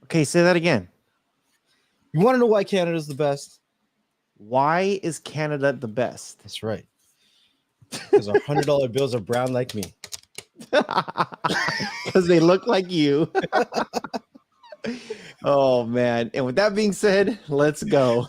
Okay, say that again. You want to know why Canada's the best? Why is Canada the best? That's right. Because our $100 bills are brown like me. Because they look like you. Oh, man. And with that being said, let's go.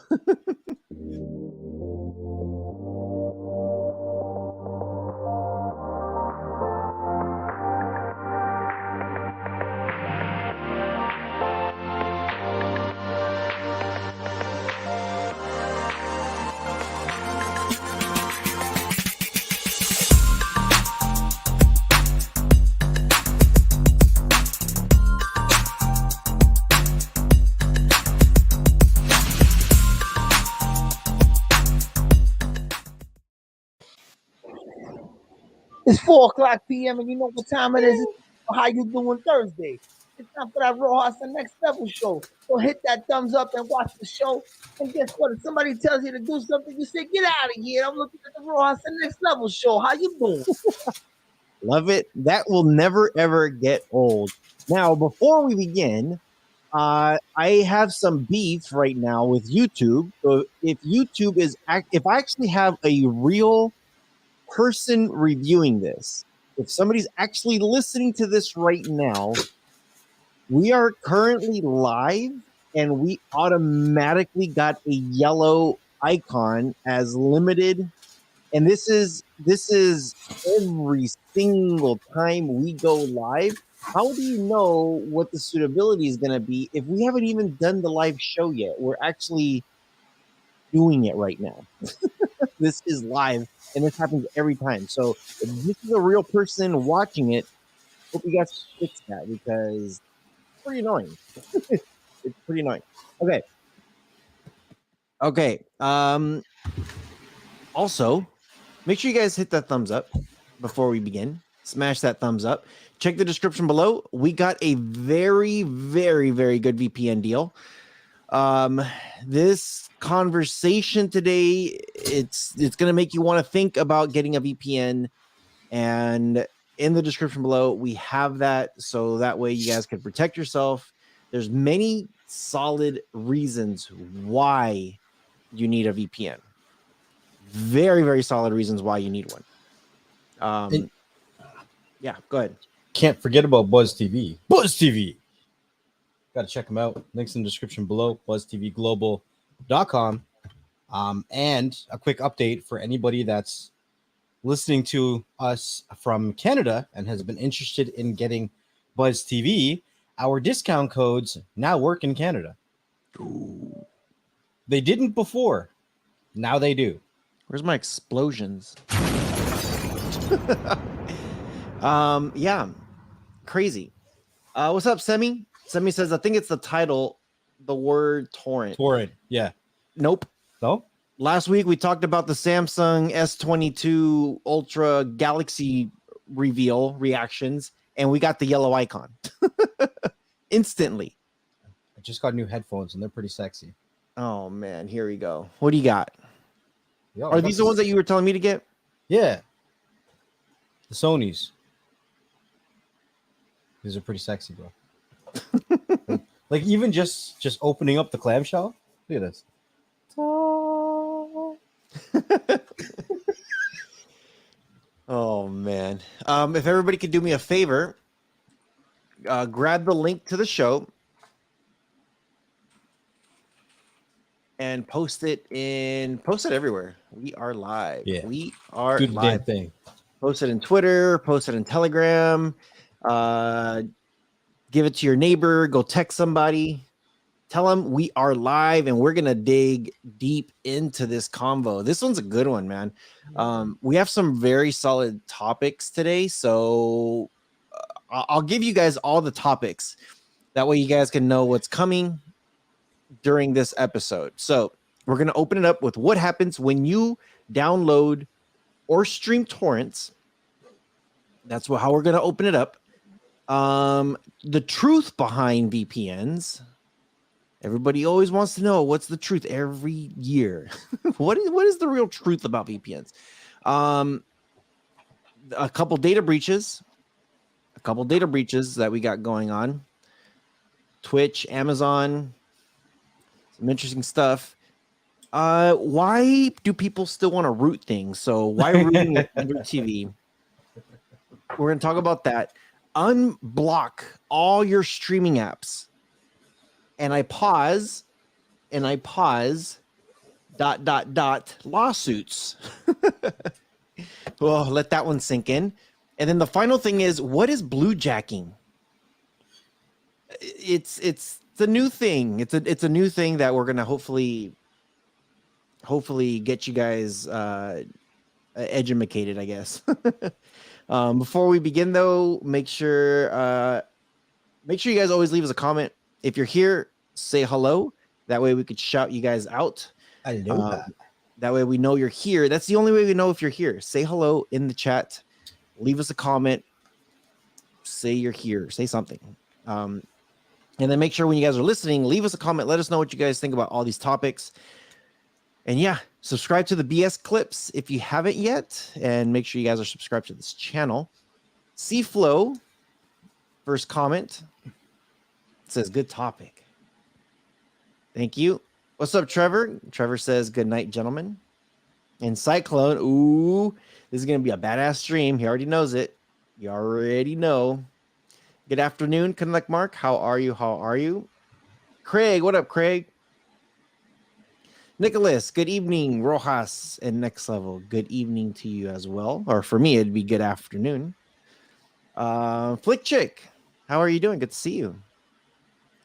It's 4:00 p.m. and you know what time it is. How you doing Thursday? It's time for that Rohas the Next Level show. So hit that thumbs up and watch the show. And guess what? If somebody tells you to do something, you say, get out of here. I'm looking at the Rohas the Next Level show. How you doing? Love it. That will never, ever get old. Now, before we begin, I have some beef right now with YouTube. So if YouTube is, if I actually have a real person reviewing this, if somebody's actually listening to this right now, we are currently live and we automatically got a yellow icon as limited. And this is every single time we go live. How do you know what the suitability is going to be if we haven't even done the live show yet? We're actually doing it right now. This is live, and this happens every time. So if this is a real person watching it, hope you guys fix that because it's pretty annoying. It's pretty annoying. Okay. Also, make sure you guys hit that thumbs up before we begin. Smash that thumbs up. Check the description below. We got a very, very, very good VPN deal. This conversation today, it's going to make you want to think about getting a VPN. And in the description below, we have that. So that way you guys can protect yourself. There's many solid reasons why you need a VPN. Very, very solid reasons why you need one. Yeah, go ahead. Can't forget about Buzz TV. Buzz TV. Got to check them out. Links in the description below. BuzzTVGlobal.com. And a quick update for anybody that's listening to us from Canada and has been interested in getting Buzz TV. Our discount codes now work in Canada. Ooh. They didn't before. Now they do. Where's my explosions? Yeah, crazy. What's up, Semi? Semi says, I think it's the title, the word torrent. Torrent, yeah. Nope. No? Last week, we talked about the Samsung S22 Ultra Galaxy reveal reactions, and we got the yellow icon. Instantly. I just got new headphones, and they're pretty sexy. Oh, man. Here we go. What do you got? Yo, Are these the ones that you were telling me to get? Yeah. The Sonys. These are pretty sexy, bro. like even just opening up the clamshell. Look at this. Oh man. If everybody could do me a favor, grab the link to the show and post it everywhere. We are live. Yeah. We are do the live. damn thing. Post it in Twitter, post it in Telegram, give it to your neighbor, go text somebody, tell them we are live and we're going to dig deep into this convo. This one's a good one, man. We have some very solid topics today. So I'll give you guys all the topics. That way you guys can know what's coming during this episode. So we're going to open it up with what happens when you download or stream torrents. That's how we're going to open it up. The truth behind VPNs. Everybody always wants to know what's the truth every year. What is the real truth about VPNs? A couple data breaches that we got going on. Twitch, Amazon, some interesting stuff. Why do people still want to root things? So why rooting with Android TV? We're going to talk about that. Unblock all your streaming apps. And I pause. Lawsuits. Well, let that one sink in. And then the final thing is, what is bluejacking? It's the new thing. It's a new thing that we're gonna hopefully get you guys educated, I guess. Before we begin, though, make sure you guys always leave us a comment. If you're here, say hello. That way we could shout you guys out. Aloha. That way we know you're here. That's the only way we know if you're here. Say hello in the chat. Leave us a comment. Say you're here. Say something. And then make sure when you guys are listening, leave us a comment. Let us know what you guys think about all these topics. And yeah, subscribe to the BS Clips if you haven't yet. And make sure you guys are subscribed to this channel. C-Flow, first comment. It says, good topic. Thank you. What's up, Trevor? Trevor says, good night, gentlemen. And Cyclone, ooh, this is going to be a badass stream. He already knows it. You already know. Good afternoon, Connect Mark. How are you? How are you? Craig, what up, Craig? Nicholas, good evening. Rojas and Next Level, good evening to you as well. Or for me, it'd be good afternoon. Flick Chick, how are you doing? Good to see you.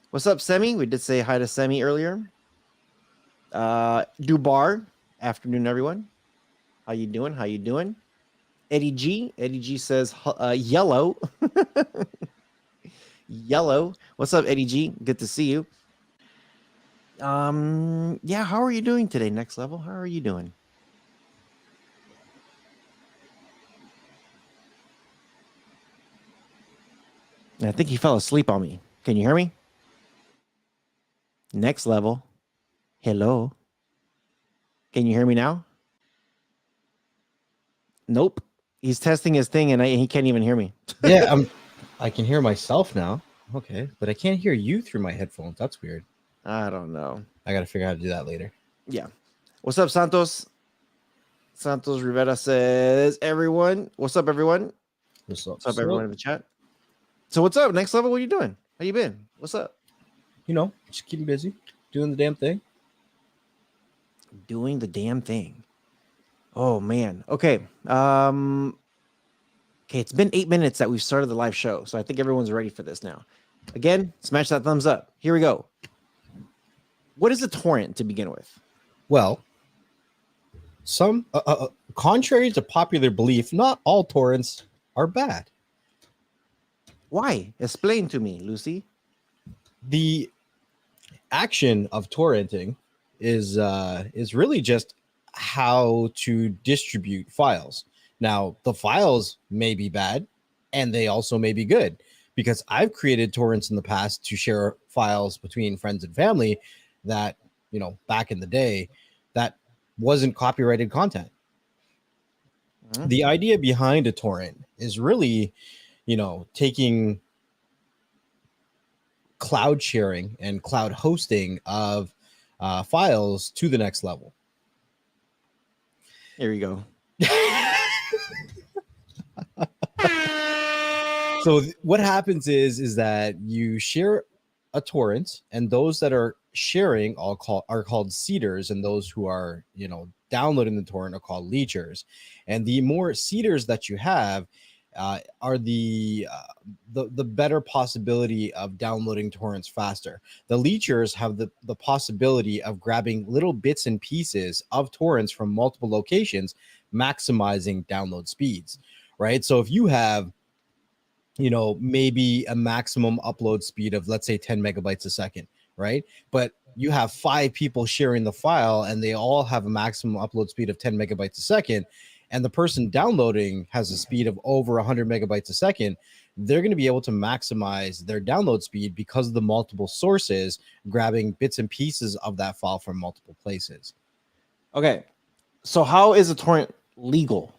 What's up, Semi? We did say hi to Semi earlier. Dubar, afternoon, everyone. How you doing? How you doing? Eddie G says yellow. Yellow. What's up, Eddie G? Good to see you. Yeah, how are you doing today, Next Level? How are you doing? I think he fell asleep on me. Can you hear me? Next Level. Hello. Can you hear me now? Nope. He's testing his thing and he can't even hear me. Yeah, I can hear myself now. Okay, but I can't hear you through my headphones. That's weird. I don't know. I got to figure out how to do that later. Yeah. What's up, Santos? Santos Rivera says, everyone. What's up, everyone? What's up, What's up, everyone in the chat? So what's up? Next Level, what are you doing? How you been? What's up? You know, just keeping busy, doing the damn thing. Doing the damn thing. Oh, man. Okay. Okay, it's been 8 minutes that we've started the live show, so I think everyone's ready for this now. Again, smash that thumbs up. Here we go. What is a torrent to begin with? Well, some contrary to popular belief, not all torrents are bad. Why? Explain to me, Lucy. The action of torrenting is really just how to distribute files. Now, the files may be bad, and they also may be good, because I've created torrents in the past to share files between friends and family that, you know, back in the day, that wasn't copyrighted content. Mm-hmm. The idea behind a torrent is really, you know, taking cloud sharing and cloud hosting of files to the next level. Here you go. So what happens is that you share a torrent, and those that are sharing are called seeders, and those who are, you know, downloading the torrent are called leechers. And the more seeders that you have are the better possibility of downloading torrents faster. The leechers have the possibility of grabbing little bits and pieces of torrents from multiple locations, maximizing download speeds, right? So if you have, you know, maybe a maximum upload speed of, let's say, 10 megabytes a second, right? But you have 5 people sharing the file and they all have a maximum upload speed of 10 megabytes a second, and the person downloading has a speed of over 100 megabytes a second, they're going to be able to maximize their download speed because of the multiple sources grabbing bits and pieces of that file from multiple places. Okay, so how is a torrent legal?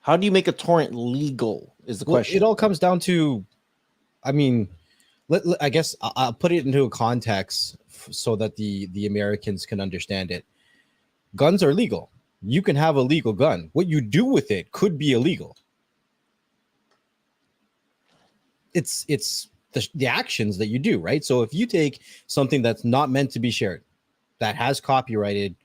How do you make a torrent legal is the question. It all comes down to, I mean, I guess I'll put it into a context so that the Americans can understand it. Guns are legal. You can have a legal gun. What you do with it could be illegal. It's the actions that you do, right? So if you take something that's not meant to be shared, that has copyrighted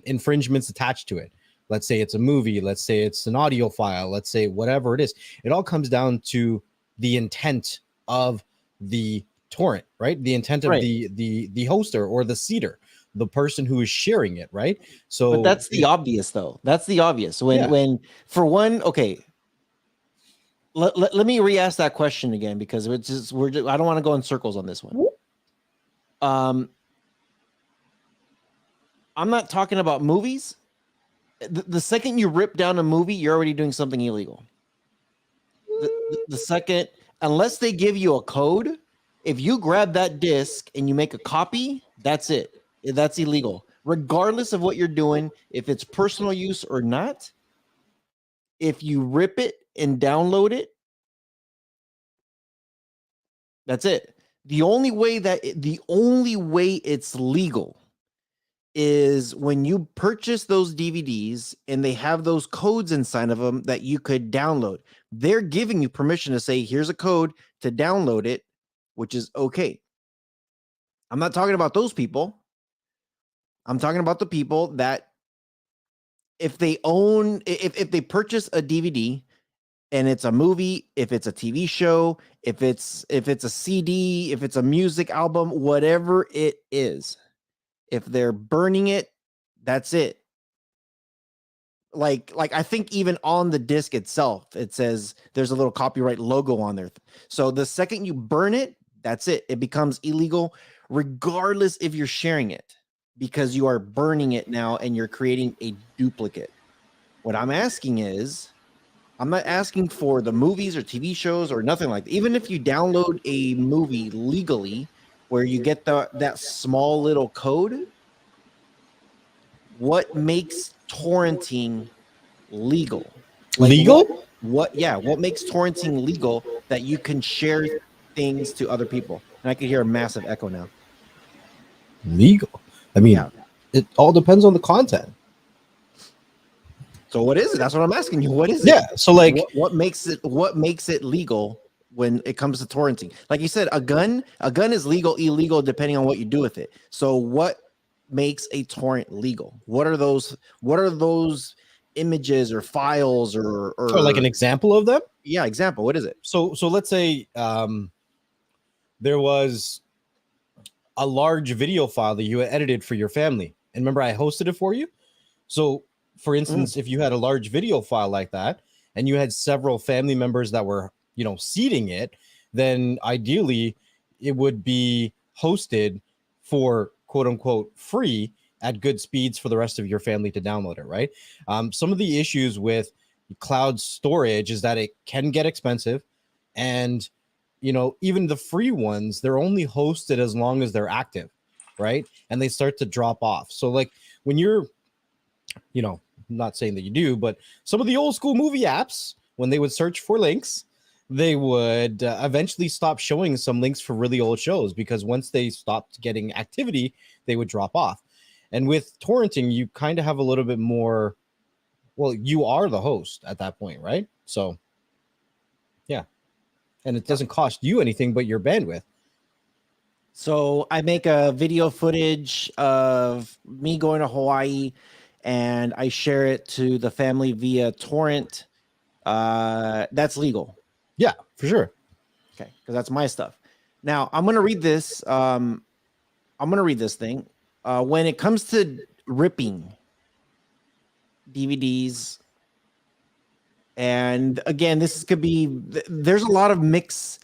infringements attached to it, let's say it's a movie, let's say it's an audio file, let's say whatever it is, it all comes down to the intent of the torrent, right? The intent of the hoster or the seeder, the person who is sharing it, right? So but that's the obvious, though. That's the obvious. When for one, okay, let me re-ask that question again, because I don't want to go in circles on this one. I'm not talking about movies. The second you rip down a movie, you're already doing something illegal. The second, unless they give you a code, if you grab that disc and you make a copy, that's it. That's illegal, regardless of what you're doing, if it's personal use or not. If you rip it and download it, that's it. The only way it's legal is when you purchase those DVDs and they have those codes inside of them that you could download. They're giving you permission to say, here's a code to download it, which is okay. I'm not talking about those people. I'm talking about the people that if they purchase a DVD and it's a movie, if it's a TV show, if it's a CD, if it's a music album, whatever it is, if they're burning it, that's it. Like I think even on the disc itself, it says there's a little copyright logo on there. So the second you burn it, that's it. It becomes illegal, regardless if you're sharing it, because you are burning it now and you're creating a duplicate. What I'm asking is, I'm not asking for the movies or TV shows or nothing like that. Even if you download a movie legally where you get that small little code, what makes torrenting legal? Legal? What makes torrenting legal that you can share things to other people? And I can hear a massive echo now. Legal. I mean, it all depends on the content. So what is it? That's what I'm asking you. What is it? Yeah. So like what makes it legal when it comes to torrenting? Like you said, a gun is legal, illegal, depending on what you do with it. So what makes a torrent legal? What are those images or files or like an example of them? Yeah, example. What is it? So let's say there was a large video file that you had edited for your family. And remember, I hosted it for you. So for instance, if you had a large video file like that and you had several family members that were, seeding it, then ideally it would be hosted for quote unquote free at good speeds for the rest of your family to download it, right? Some of the issues with cloud storage is that it can get expensive, and even the free ones, they're only hosted as long as they're active, right? And they start to drop off. So like when you're, I'm not saying that you do, but some of the old school movie apps, when they would search for links, they would eventually stop showing some links for really old shows, because once they stopped getting activity, they would drop off. And with torrenting, you kind of have a little bit more, well, you are the host at that point, right? So yeah. And it doesn't cost you anything but your bandwidth. So I make a video footage of me going to Hawaii and I share it to the family via torrent. That's legal. Yeah, for sure. Okay, because that's my stuff. Now I'm gonna read this. I'm gonna read this thing. When it comes to ripping DVDs, and again, this could be. There's a lot of mix.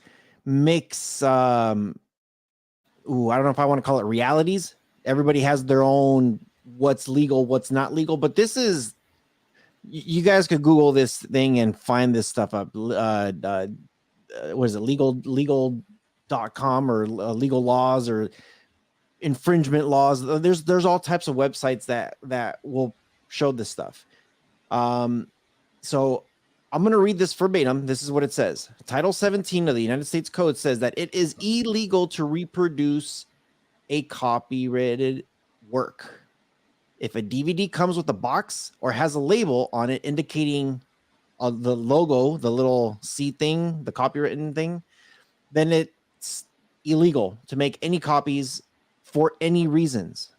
I don't know if I want to call it realities. Everybody has their own what's legal, what's not legal. But this is. You guys could Google this thing and find this stuff up. What is it? Legal.com or legal laws or infringement laws. There's all types of websites that will show this stuff. So I'm going to read this verbatim. This is what it says. Title 17 of the United States Code says that it is illegal to reproduce a copyrighted work. If a DVD comes with a box or has a label on it indicating the logo, the little C thing, the copywritten thing, then it's illegal to make any copies for any reasons.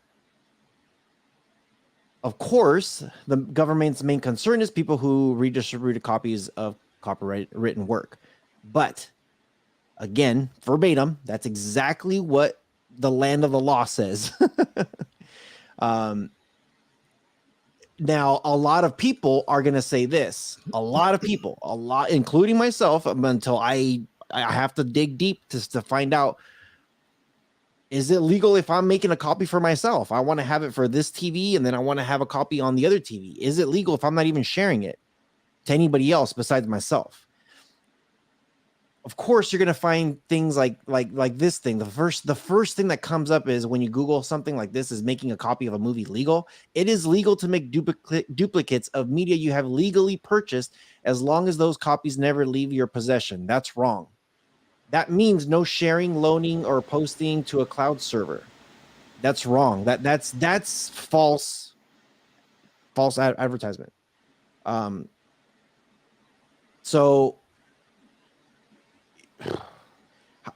Of course, the government's main concern is people who redistributed copies of copyright-written work. But again, verbatim, that's exactly what the land of the law says. Now, a lot of people are going to say this. A lot of people, including myself, until I have to dig deep to find out, is it legal if I'm making a copy for myself? I want to have it for this TV, and then I want to have a copy on the other TV. Is it legal if I'm not even sharing it to anybody else besides myself? Of course, you're going to find things like this thing. The first thing that comes up is when you Google something like this, is making a copy of a movie legal? It is legal to make duplicates of media you have legally purchased as long as those copies never leave your possession. That's wrong. That means no sharing, loaning, or posting to a cloud server. That's wrong. That's false advertisement. So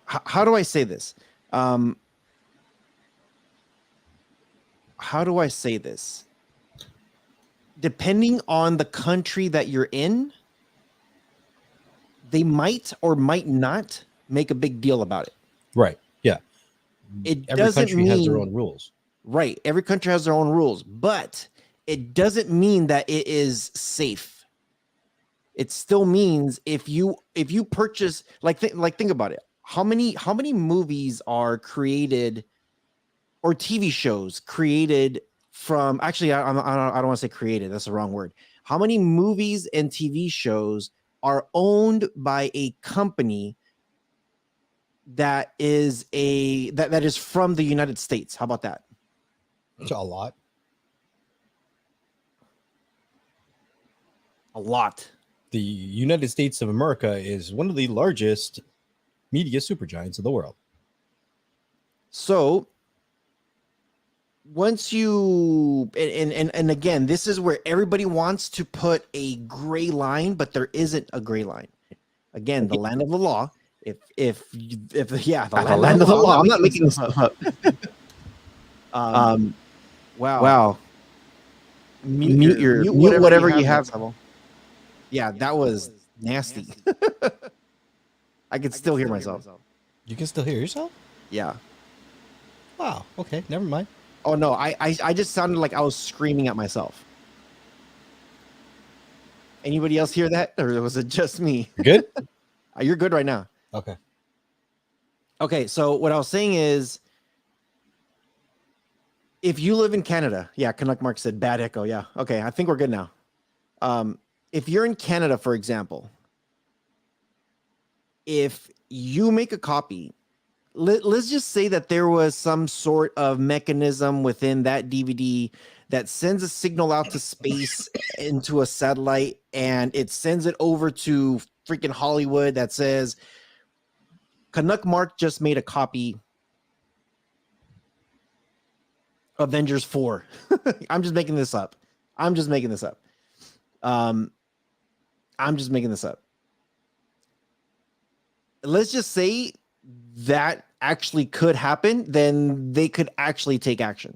how do I say this? How do I say this? Depending on the country that you're in, they might or might not make a big deal about it. Right. Yeah. Every country has their own rules. Right. Every country has their own rules, but it doesn't mean that it is safe. It still means if you purchase, think about it. How many movies are created or TV shows created from, actually, I don't want to say created. That's the wrong word. How many movies and TV shows are owned by a company that is that is from the United States? How about that? It's a lot. A lot. The United States of America is one of the largest media supergiants of the world. So once you and again, this is where everybody wants to put a gray line, but there isn't a gray line. Again, the land of the law. The land of the law. I'm not making this stuff up. Wow. Mute whatever you have. Yeah, that was nasty. I can still hear myself. You can still hear yourself? Yeah. Wow. Okay. Never mind. Oh no, I just sounded like I was screaming at myself. Anybody else hear that, or was it just me? Good. You're good right now. Okay. Okay. So what I was saying is, if you live in Canada, yeah, Canuck Mark said bad echo. Yeah. Okay. I think we're good now. If you're in Canada, for example, if you make a copy, let's just say that there was some sort of mechanism within that DVD that sends a signal out to space into a satellite, and it sends it over to freaking Hollywood that says, Canuck Mark just made a copy of Avengers 4. I'm just making this up. Let's just say that actually could happen, then they could actually take action.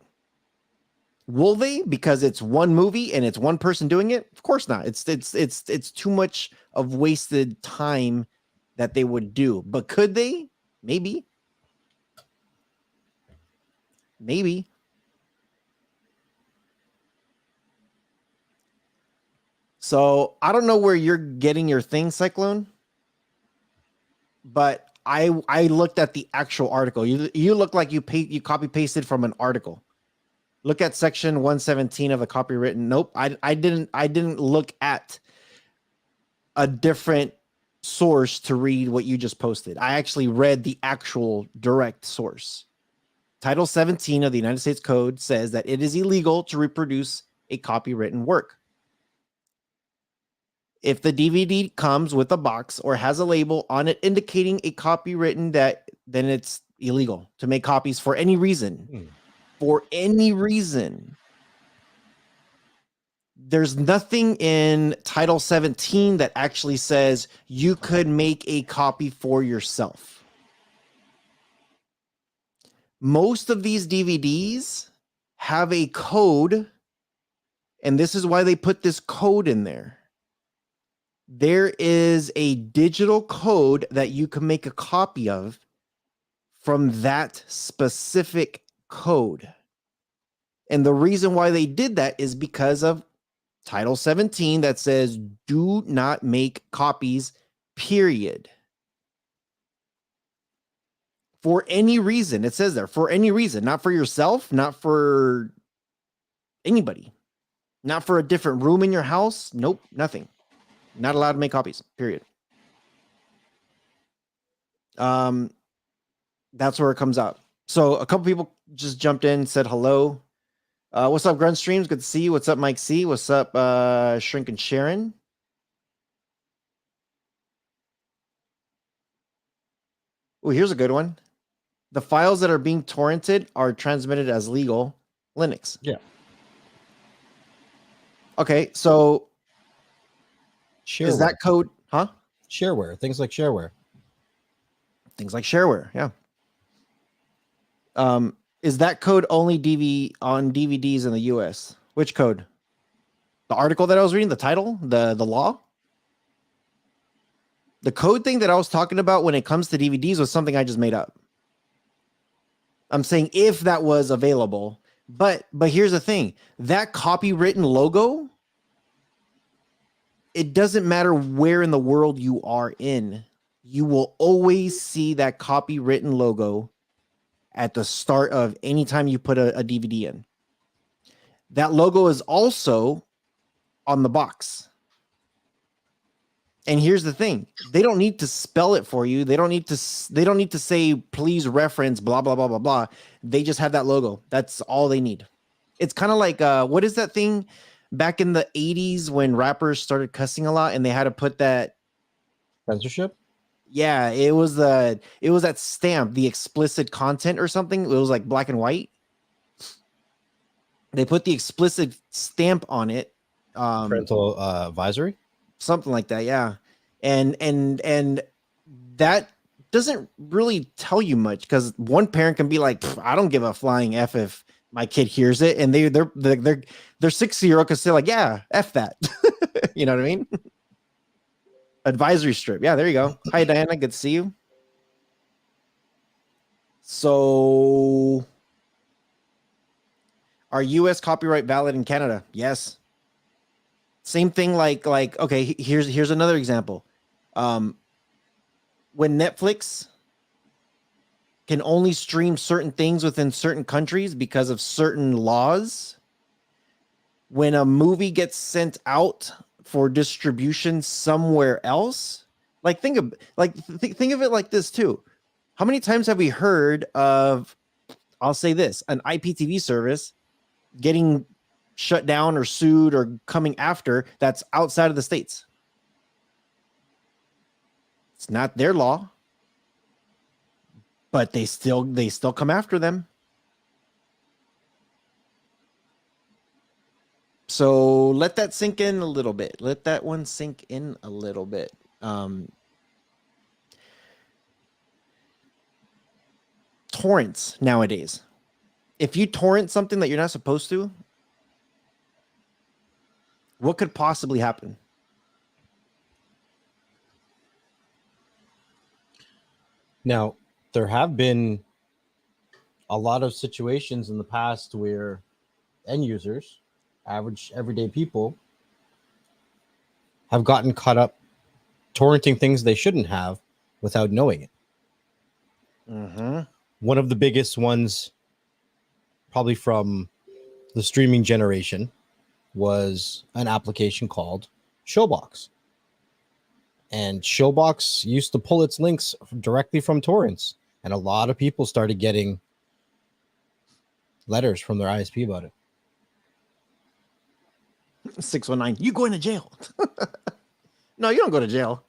Will they? Because it's one movie and it's one person doing it? Of course not. It's too much of wasted time that they would do. But could they? Maybe. So I don't know where you're getting your thing, Cyclone, but I looked at the actual article. You look like you copy pasted from an article. Look at section 117 of the copywritten. Nope, I didn't look at a different source to read what you just posted. I actually read the actual direct source. Title 17 of the United States Code says that it is illegal to reproduce a copywritten work. If the DVD comes with a box or has a label on it indicating a copywritten, then it's illegal to make copies for any reason. For any reason. There's nothing in Title 17 that actually says you could make a copy for yourself. Most of these DVDs have a code, and this is why they put this code in there. There is a digital code that you can make a copy of from that specific code. And the reason why they did that is because of Title 17 that says do not make copies, period. For any reason, it says there, for any reason, not for yourself, not for anybody, not for a different room in your house. Nope, nothing. Not allowed to make copies, period. That's where it comes out. So a couple people just jumped in, said hello. What's up, Grunt Streams? Good to see you. What's up, Mike C? What's up, Shrink and Sharon? Oh, here's a good one. The files that are being torrented are transmitted as legal Linux. Yeah. Okay, so Shareware. is that code, huh? Shareware, things like shareware. Things like shareware, yeah. Is that code only on DVDs in the US? Which code? The article that I was reading, the title, the law? The code thing that I was talking about when it comes to DVDs was something I just made up. I'm saying if that was available, but here's the thing, that copywritten logo, it doesn't matter where in the world you are in, you will always see that copywritten logo at the start of any time you put a DVD in. That logo is also on the box. And here's the thing, they don't need to spell it for you. They don't need to say, please reference blah, blah, blah, blah, blah. They just have that logo. That's all they need. It's kind of like, what is that thing back in the 80s when rappers started cussing a lot and they had to put that Censorship? Yeah, it was that stamp, the explicit content or something. It was like black and white. They put the explicit stamp on it. Parental advisory? Something like that, yeah. And that doesn't really tell you much because one parent can be like, I don't give a flying F if my kid hears it, and their 6-year-old can say like, yeah, F that. You know what I mean? Advisory strip. Yeah, there you go. Hi, Diana. Good to see you. So, are U.S. copyright valid in Canada? Yes. Same thing. Like. Okay, here's another example. When Netflix can only stream certain things within certain countries because of certain laws, when a movie gets sent out for distribution somewhere else, like think of it like this too. How many times have we heard of, I'll say this, an IPTV service getting shut down or sued or coming after that's outside of the States? It's not their law, but they still come after them. So let that sink in a little bit. Let that one sink in a little bit. Torrents nowadays. If you torrent something that you're not supposed to, what could possibly happen? Now, there have been a lot of situations in the past where end users, average everyday people, have gotten caught up torrenting things they shouldn't have without knowing it. Mm-hmm. One of the biggest ones, probably from the streaming generation, was an application called Showbox. And Showbox used to pull its links directly from torrents. And a lot of people started getting letters from their ISP about it. 619, you going to jail. No, you don't go to jail.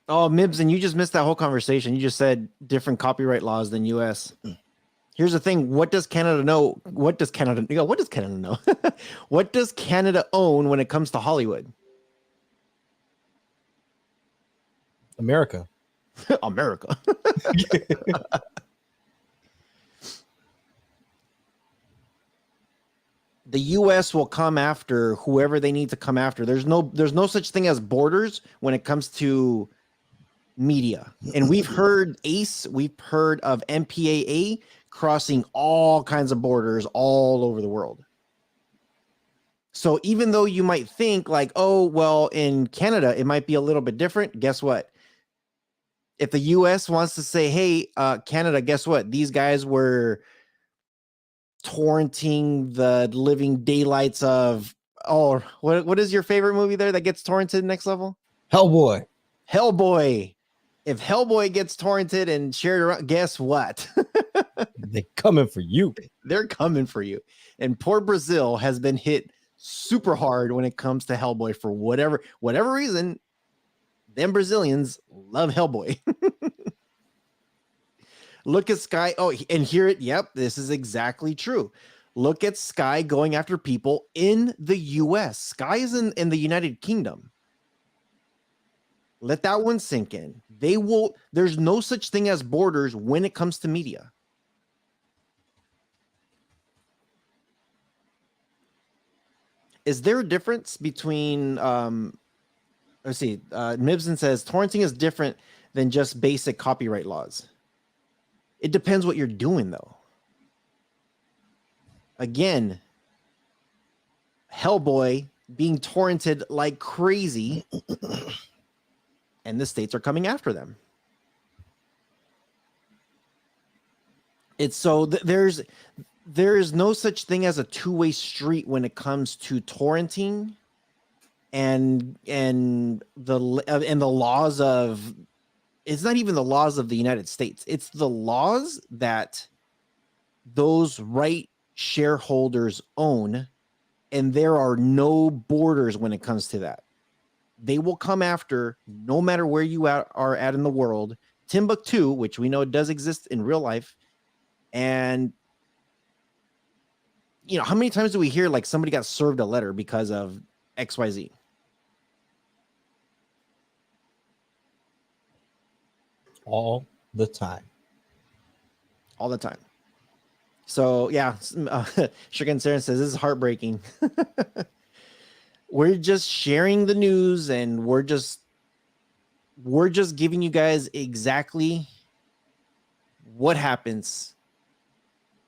Oh, Mibs, and you just missed that whole conversation. You just said different copyright laws than U.S. Here's the thing. What does Canada know? What does Canada know? What does Canada own when it comes to Hollywood? America. America. The U.S. will come after whoever they need to come after. There's no such thing as borders when it comes to media. And we've heard ACE, we've heard of MPAA crossing all kinds of borders all over the world. So even though you might think like, oh, well, in Canada, it might be a little bit different. Guess what? If the US wants to say, hey, Canada, guess what? These guys were torrenting the living daylights of, oh, what is your favorite movie there that gets torrented next level? Hellboy. Hellboy. If Hellboy gets torrented and shared around, guess what? They coming for you. They're coming for you. And poor Brazil has been hit super hard when it comes to Hellboy for whatever reason. Them Brazilians love Hellboy. Look at Sky. Oh, and hear it. Yep, this is exactly true. Look at Sky going after people in the US. Sky is in the United Kingdom. Let that one sink in. There's no such thing as borders when it comes to media. Is there a difference between, let's see, Mibson says, torrenting is different than just basic copyright laws. It depends what you're doing, though. Again, Hellboy being torrented like crazy, and the states are coming after them. It's so there is no such thing as a two-way street when it comes to torrenting and the laws of, it's not even the laws of the United States. It's the laws that those right shareholders own, and there are no borders when it comes to that. They will come after no matter where you are at in the world. Timbuktu, which we know does exist in real life, and you know, how many times do we hear like somebody got served a letter because of XYZ? All the time. All the time. So yeah, Sugar Saren says this is heartbreaking. We're just sharing the news, and we're just giving you guys exactly what happens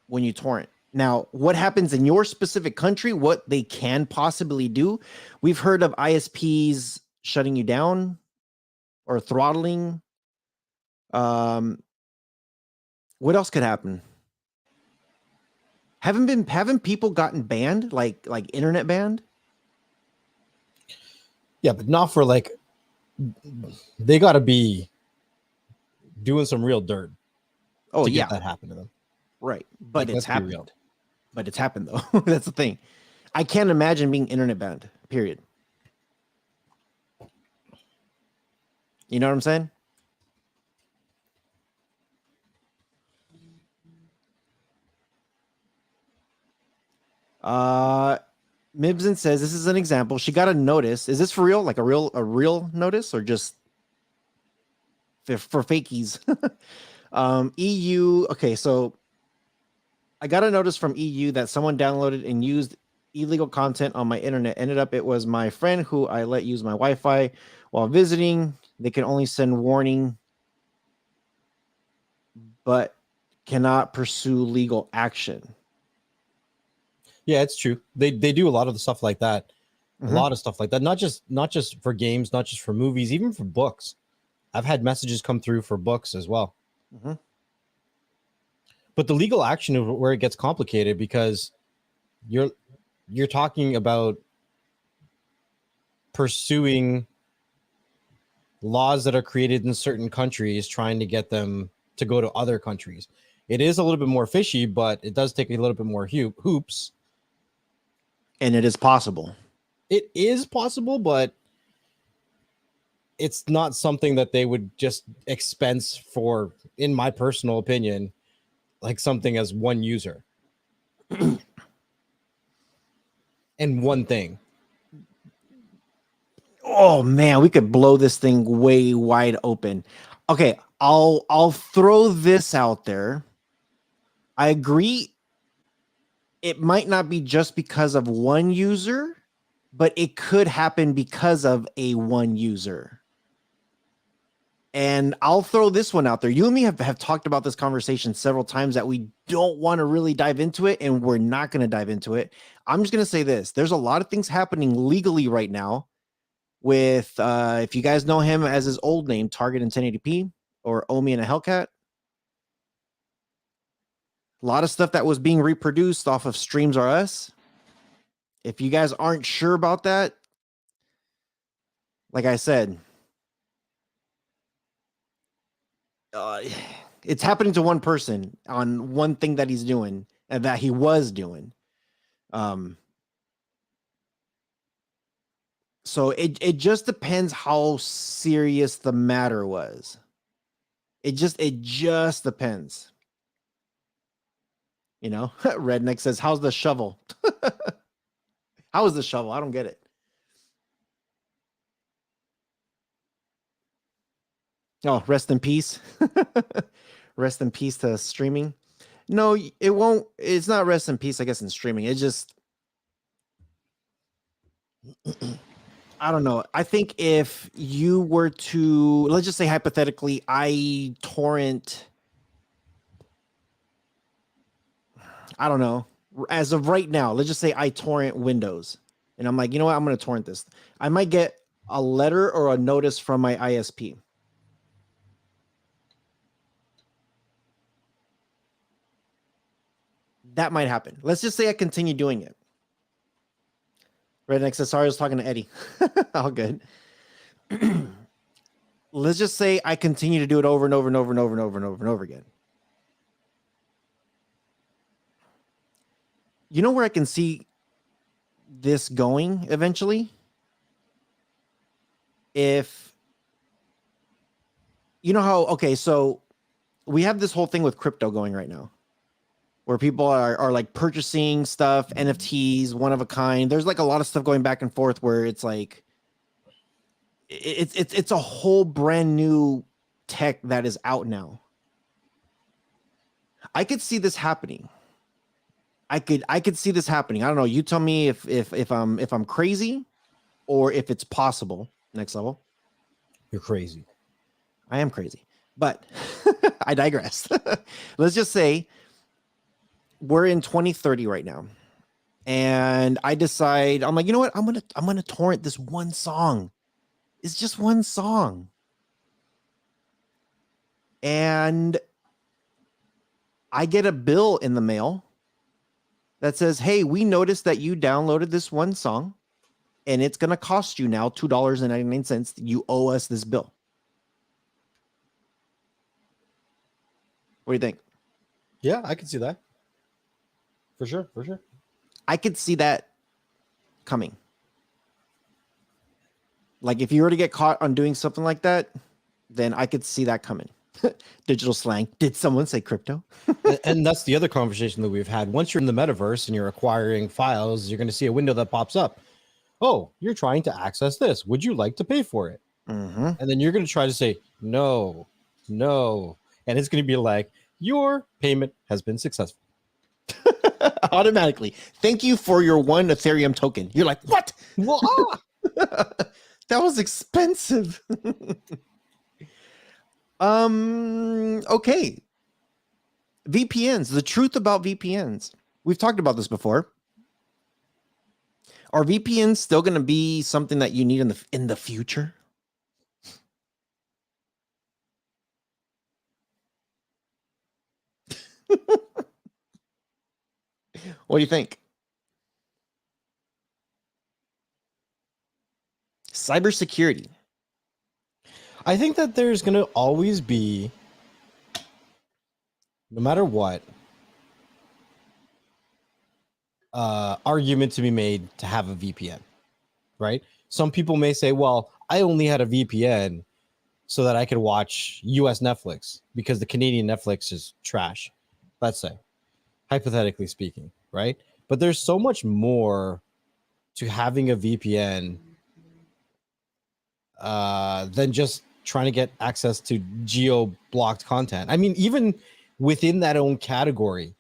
when you torrent. Now, what happens in your specific country, what they can possibly do. We've heard of ISPs shutting you down or throttling. What else could happen? Haven't people gotten banned, like internet banned? Yeah, but not for like, they got to be doing some real dirt. Oh, to yeah, get that happen to them. Right. But Like, it's happened. But it's happened though. That's the thing. I can't imagine being internet banned, period. You know what I'm saying? Mibson says this is an example. She got a notice. Is this for real? Like a real notice, or just for fakies? EU. Okay, so I got a notice from EU that someone downloaded and used illegal content on my internet. Ended up it was my friend who I let use my Wi-Fi while visiting. They can only send warning, but cannot pursue legal action. Yeah, it's true. They do a lot of the stuff like that. A lot of stuff like that. Not just for games, not just for movies, even for books. I've had messages come through for books as well. But the legal action is where it gets complicated, because you're talking about pursuing laws that are created in certain countries, trying to get them to go to other countries. It is a little bit more fishy, but it does take a little bit more hoops. And it is possible. It is possible, but it's not something that they would just expense for, in my personal opinion, like something as one user and one thing. Oh man, we could blow this thing way wide open. Okay, I'll throw this out there. I agree. It might not be just because of one user, but it could happen because of a one user. And I'll throw this one out there. You and me have talked about this conversation several times that we don't want to really dive into it, and we're not going to dive into it. I'm just going to say this. There's a lot of things happening legally right now with, if you guys know him as his old name, Target in 1080p or Omi and a Hellcat. A lot of stuff that was being reproduced off of Streams R Us. If you guys aren't sure about that, like I said, it's happening to one person on one thing that he's doing and that he was doing. So it just depends how serious the matter was. It just depends. You know, Redneck says, "How's the shovel?" How is the shovel? I don't get it. Oh, rest in peace. Rest in peace to streaming. No, it won't. It's not rest in peace, I guess, in streaming. It just, I don't know. I think if you were to, let's just say hypothetically, I torrent, I don't know. As of right now, let's just say I torrent Windows. And I'm like, you know what? I'm going to torrent this. I might get a letter or a notice from my ISP. That might happen. Let's just say I continue doing it. Redneck says, sorry, I was talking to Eddie. All good. Let's just say I continue to do it over and over and over and over and over and over and over again. You know where I can see this going eventually? If, you know how, okay, so we have this whole thing with crypto going right now, where people are like purchasing stuff, NFTs, one of a kind. There's like a lot of stuff going back and forth where it's like, it's a whole brand new tech that is out now. I could see this happening. I could see this happening. I don't know. You tell me if I'm crazy or if it's possible. Next level. You're crazy. I am crazy, but I digress. Let's just say we're in 2030 right now, and I decide, I'm like, you know what? I'm gonna torrent this one song. It's just one song, and I get a bill in the mail that says, hey, we noticed that you downloaded this one song, and it's gonna cost you now $2.99. You owe us this bill. What do you think? Yeah, I can see that. For sure, for sure. I could see that coming. Like if you were to get caught on doing something like that, then I could see that coming. Digital slang. Did someone say crypto? And that's the other conversation that we've had. Once you're in the metaverse and you're acquiring files, you're going to see a window that pops up. Oh, you're trying to access this. Would you like to pay for it? Mm-hmm. And then you're going to try to say, no. And it's going to be like, your payment has been successful. Automatically. Thank you for your one Ethereum token. You're like, what? That was expensive. Okay. VPNs, the truth about VPNs. We've talked about this before. Are VPNs still going to be something that you need in the future? What do you think? Cybersecurity. I think that there's going to always be, no matter what, argument to be made to have a VPN. right? Some people may say, well, I only had a VPN so that I could watch US Netflix because the Canadian Netflix is trash, let's say, hypothetically speaking, right? But there's so much more to having a VPN than just trying to get access to geo-blocked content. I mean, even within that own category,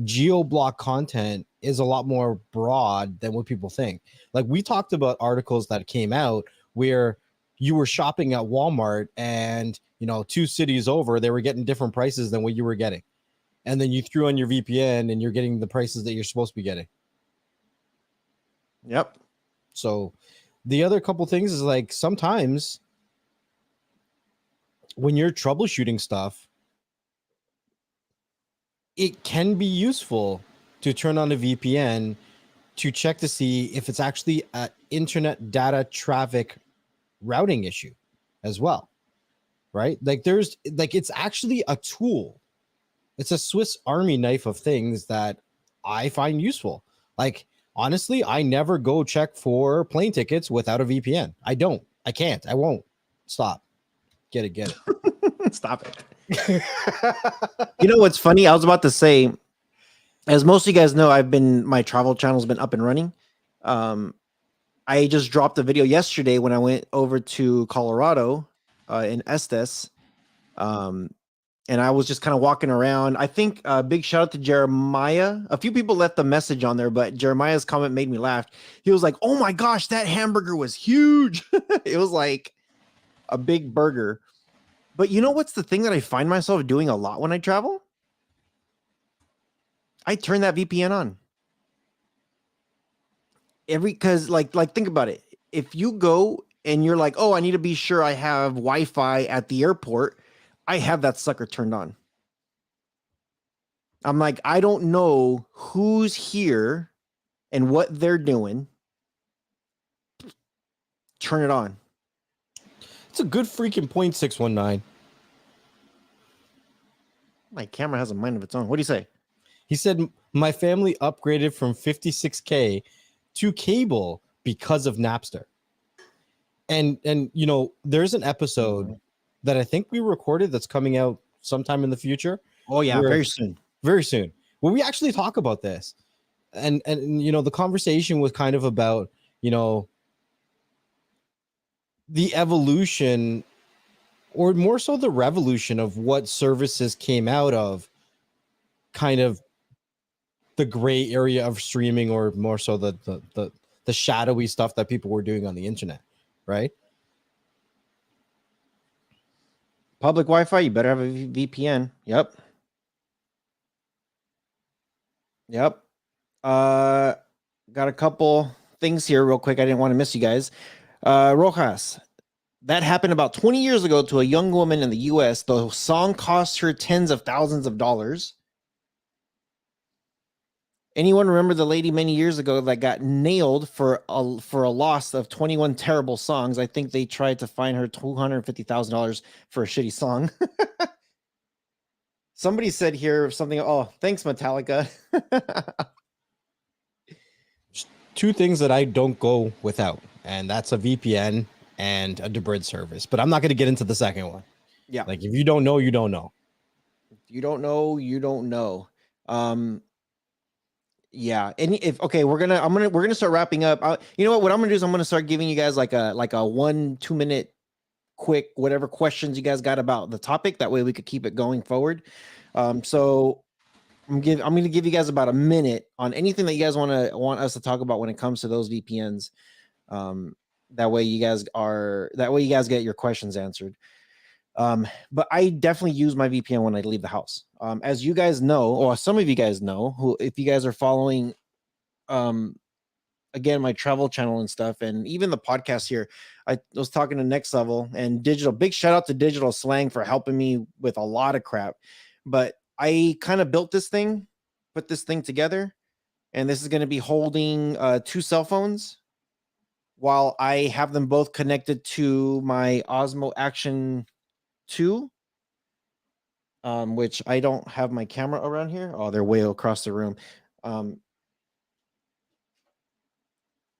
geo-blocked content is a lot more broad than what people think. Like, we talked about articles that came out where you were shopping at Walmart and, you know, 2 cities over, they were getting different prices than what you were getting. And then you threw on your VPN and you're getting the prices that you're supposed to be getting. Yep. So the other couple things is, like, sometimes when you're troubleshooting stuff, it can be useful to turn on a VPN to check to see if it's actually an internet data traffic routing issue as well, right? Like, there's, like, it's actually a tool. It's a Swiss Army knife of things that I find useful. Like, honestly, I never go check for plane tickets without a VPN. I don't. I can't. I won't. Stop. Get it. Stop it. You know what's funny? I was about to say, as most of you guys know, my travel channel's been up and running. I just dropped a video yesterday when I went over to Colorado in Estes. And I was just kind of walking around. I think big shout out to Jeremiah. A few people left a message on there, but Jeremiah's comment made me laugh. He was like, "Oh my gosh, that hamburger was huge." It was like a big burger. But you know what's the thing that I find myself doing a lot when I travel? I turn that VPN on. Because like think about it. If you go and you're like, "Oh, I need to be sure I have Wi-Fi at the airport," I have that sucker turned on. I'm like, I don't know who's here and what they're doing. Turn it on. It's a good freaking point, 619. My camera has a mind of its own. What do you say? He said, my family upgraded from 56K to cable because of Napster. And you know, there's an episode that I think we recorded that's coming out sometime in the future. Oh yeah, very soon. Very soon. Well, we actually talk about this. And you know, the conversation was kind of about, you know, the evolution, or more so the revolution, of what services came out of kind of the gray area of streaming, or more so the shadowy stuff that people were doing on the internet, right? Public Wi-Fi, you better have a VPN. Yep. Got a couple things here real quick. I didn't want to miss you guys. Rojas, that happened about 20 years ago to a young woman in the US. The song cost her tens of thousands of dollars. Anyone remember the lady many years ago that got nailed for a loss of 21 terrible songs? I think they tried to fine her $250,000 for a shitty song. Somebody said here something. Oh, thanks, Metallica. 2 things that I don't go without, and that's a VPN and a debrid service. But I'm not going to get into the second one. Yeah. Like, if you don't know, you don't know. If you don't know, you don't know. Yeah. And if okay, we're gonna start wrapping up. You know what I'm gonna do is I'm gonna start giving you guys like a 1-2 minute quick whatever questions you guys got about the topic. That way we could keep it going forward. So I'm gonna give you guys about a minute on anything that you guys want us to talk about when it comes to those VPNs. That way you guys get your questions answered. But I definitely use my VPN when I leave the house. As you guys know, or some of you guys know, who if you guys are following, again, my travel channel and stuff, and even the podcast here, I was talking to Next Level and Digital. Big shout out to Digital Slang for helping me with a lot of crap. But I kind of put this thing together, and this is going to be holding 2 cell phones while I have them both connected to my Osmo Action 2, which I don't have my camera around here. Oh, they're way across the room.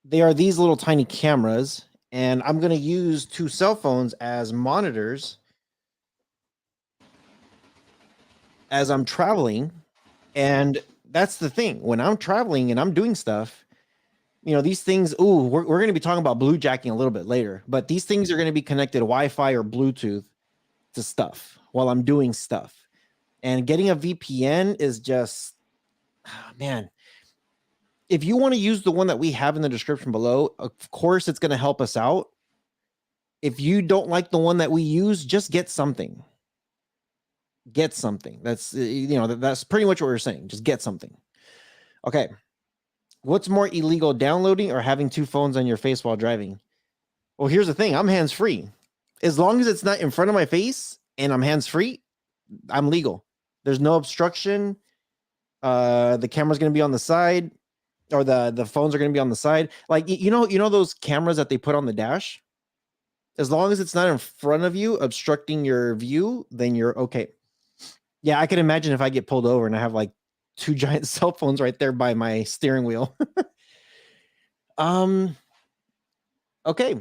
they are these little tiny cameras, and I'm going to use 2 cell phones as monitors as I'm traveling. And that's the thing. When I'm traveling and I'm doing stuff, you know, these things, we're going to be talking about bluejacking a little bit later, but these things are going to be connected Wi-Fi or Bluetooth to stuff while I'm doing stuff. And getting a VPN is just, man, if you want to use the one that we have in the description below, of course, it's going to help us out. If you don't like the one that we use, just get something. Get something. That's, that's pretty much what we're saying. Just get something. Okay. What's more illegal, downloading or having 2 phones on your face while driving? Well, here's the thing. I'm hands-free. As long as it's not in front of my face and I'm hands-free, I'm legal. There's no obstruction. The camera's going to be on the side, or the phones are going to be on the side. Like, you know those cameras that they put on the dash? As long as it's not in front of you, obstructing your view, then you're okay. Yeah, I can imagine if I get pulled over and I have like 2 giant cell phones right there by my steering wheel. Okay.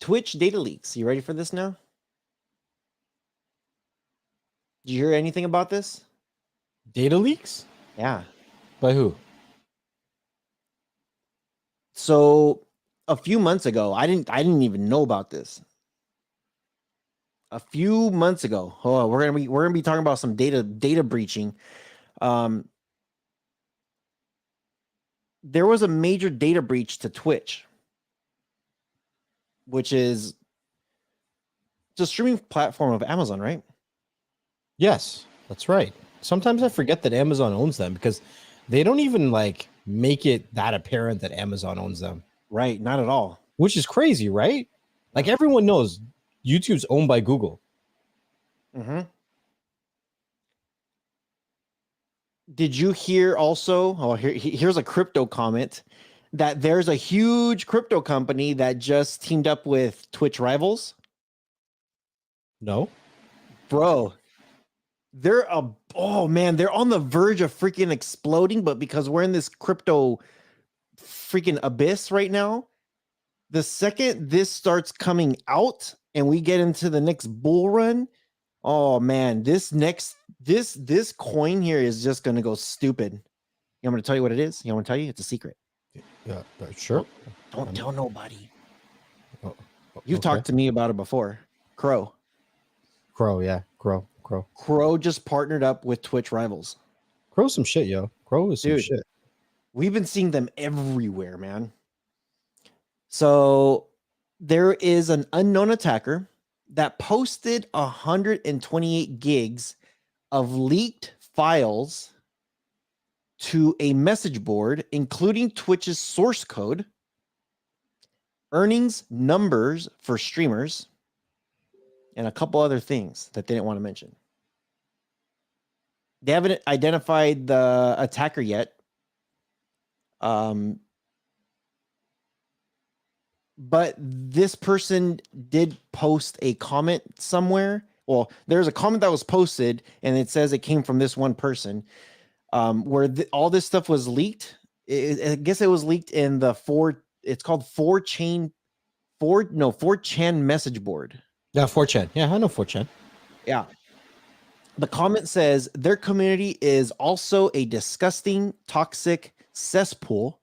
Twitch data leaks. You ready for this now? Did you hear anything about this? Data leaks? Yeah. By who? So a few months ago, I didn't even know about this. A few months ago, we're gonna be talking about some data breaching. There was a major data breach to Twitch, which is the streaming platform of Amazon, right? Yes, that's right. Sometimes I forget that Amazon owns them because they don't even like make it that apparent that Amazon owns them. Right, not at all. Which is crazy, right? Like everyone knows YouTube's owned by Google. Mm-hmm. Did you hear also? Oh, here's a crypto comment that there's a huge crypto company that just teamed up with Twitch rivals. No, Bro, they're they're on the verge of freaking exploding, but because we're in this crypto freaking abyss right now, the second this starts coming out and we get into the next bull run, oh man, this coin here is just gonna go stupid. You want me to tell you what it is? You want me to tell you? It's a secret. yeah, sure. Don't tell nobody. Oh, You've talked to me about it before. Crow yeah, Crow. Crow just partnered up with Twitch rivals. Crow's some shit, yo. Crow is some Dude, shit. We've been seeing them everywhere, man. So there is an unknown attacker that posted 128 gigs of leaked files to a message board, including Twitch's source code, earnings numbers for streamers, and a couple other things that they didn't want to mention. They haven't identified the attacker yet. But this person did post a comment somewhere. Well, there's a comment that was posted, and it says it came from this one person, where all this stuff was leaked. I guess it was leaked in the it's called 4chan message board. Yeah, 4chan. Yeah, I know 4chan. Yeah. The comment says their community is also a disgusting, toxic cesspool.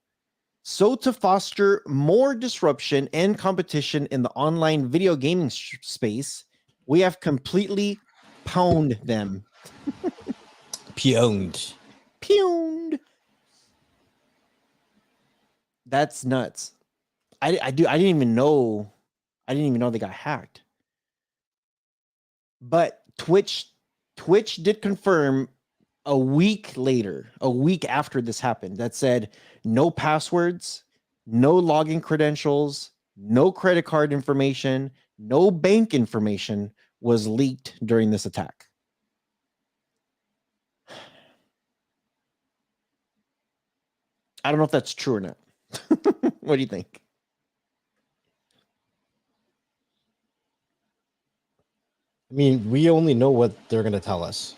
So to foster more disruption and competition in the online video gaming space, we have completely pwned them. Pwned. That's nuts. I didn't even know they got hacked. But Twitch did confirm a week after this happened, that said no passwords, no login credentials, no credit card information, no bank information was leaked during this attack. I don't know if that's true or not. What do you think? I mean, we only know what they're going to tell us.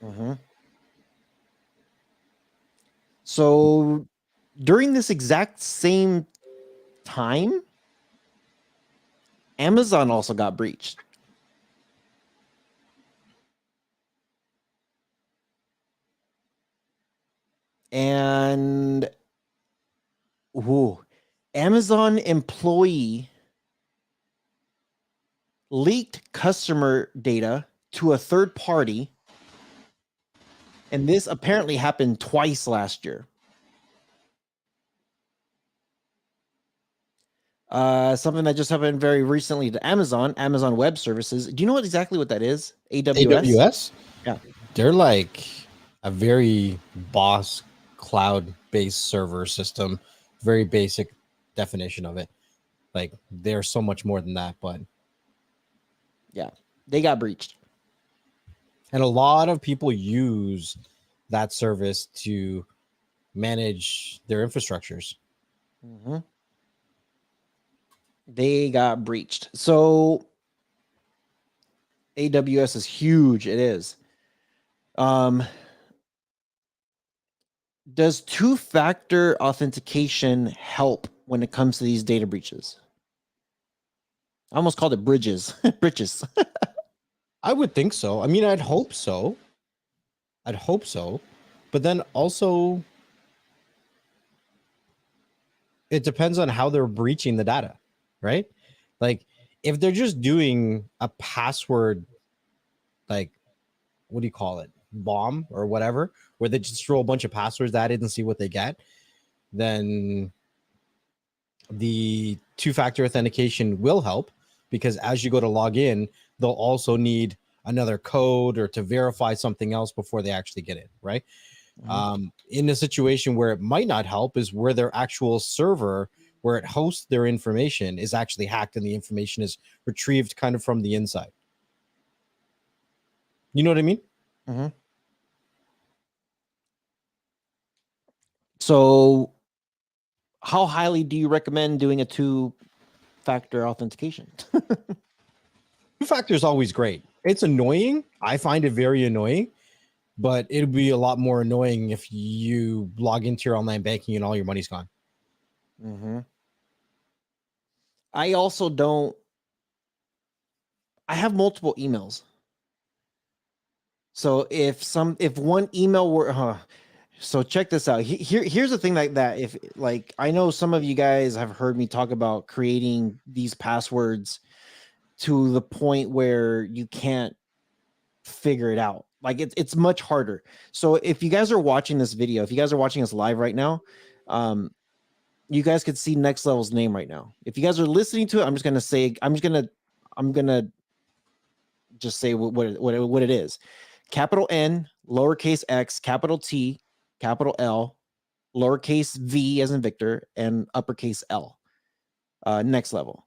Mm-hmm. So during this exact same time, Amazon also got breached. And Amazon employee leaked customer data to a third party. And this apparently happened twice last year. Something that just happened very recently to Amazon Web Services. Do you know exactly what that is? AWS? AWS? Yeah. They're like a very boss cloud-based server system. Very basic definition of it. Like they're so much more than that, but yeah, they got breached. And a lot of people use that service to manage their infrastructures. Mm-hmm. They got breached. So AWS is huge. It is. Does two-factor authentication help when it comes to these data breaches? I almost called it bridges. Bridges. I would think so. I mean, I'd hope so. But then also, it depends on how they're breaching the data, right? Like, if they're just doing a password, like, what do you call it? Bomb or whatever, where they just throw a bunch of passwords at it and see what they get, then the two-factor authentication will help, because as you go to log in, they'll also need another code or to verify something else before they actually get in, right? Mm-hmm. In a situation where it might not help is where their actual server where it hosts their information is actually hacked and the information is retrieved kind of from the inside. You know what I mean? Mm-hmm. So how highly do you recommend doing a two-factor authentication? Two-factor is always great. It's annoying. I find it very annoying, but it'd be a lot more annoying if you log into your online banking and all your money's gone. Mm-hmm. I also don't. I have multiple emails. So if one email were, so check this out. Here's the thing that if like I know some of you guys have heard me talk about creating these passwords to the point where you can't figure it out. Like it's much harder. So if you guys are watching this video, if you guys are watching us live right now, you guys could see Next Level's name right now. If you guys are listening to it, I'm gonna just say what it is. Capital N, lowercase x, capital T, capital L, lowercase v as in Victor, and uppercase L. Next Level.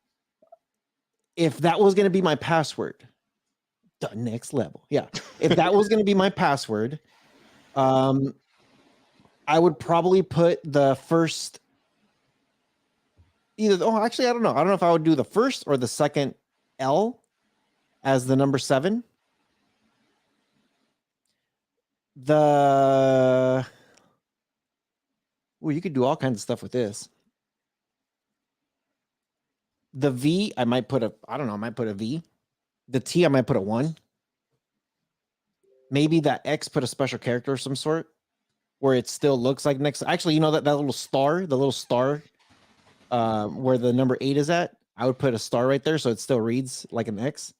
If that was going to be my password, the Next Level. Yeah. If that was going to be my password, I would probably put the first either. Oh, actually, I don't know. I don't know if I would do the first or the second L as the number 7. Well, you could do all kinds of stuff with this. The V, I might put a V. The T, I might put a 1. Maybe that X put a special character of some sort where it still looks like next. Actually, you know that little star, where the number 8 is at, I would put a star right there so it still reads like an X.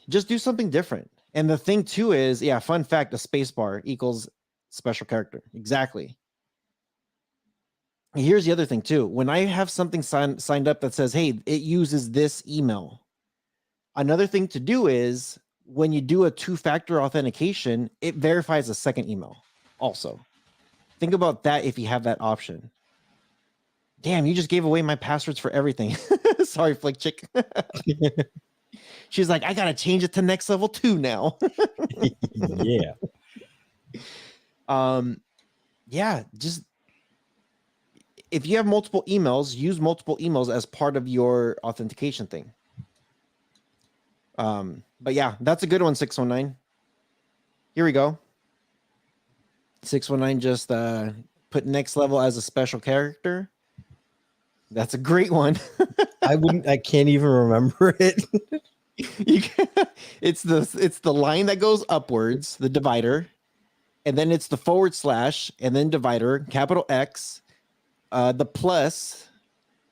Just do something different. And the thing too is, yeah, fun fact, a space bar equals special character. Exactly. Here's the other thing too. When I have something signed up that says, hey, it uses this email, another thing to do is when you do a two-factor authentication, it verifies a second email also. Think about that if you have that option. Damn, you just gave away my passwords for everything. Sorry, Flick Chick. She's like, I got to change it to Next Level 2 now. Yeah. Yeah, just if you have multiple emails, use multiple emails as part of your authentication thing. But yeah, that's a good one, 609. Here we go. 619 just put next level as a special character. That's a great one. I can't even remember it. It's the line that goes upwards, the divider, and then it's the / and then divider, capital X, the plus,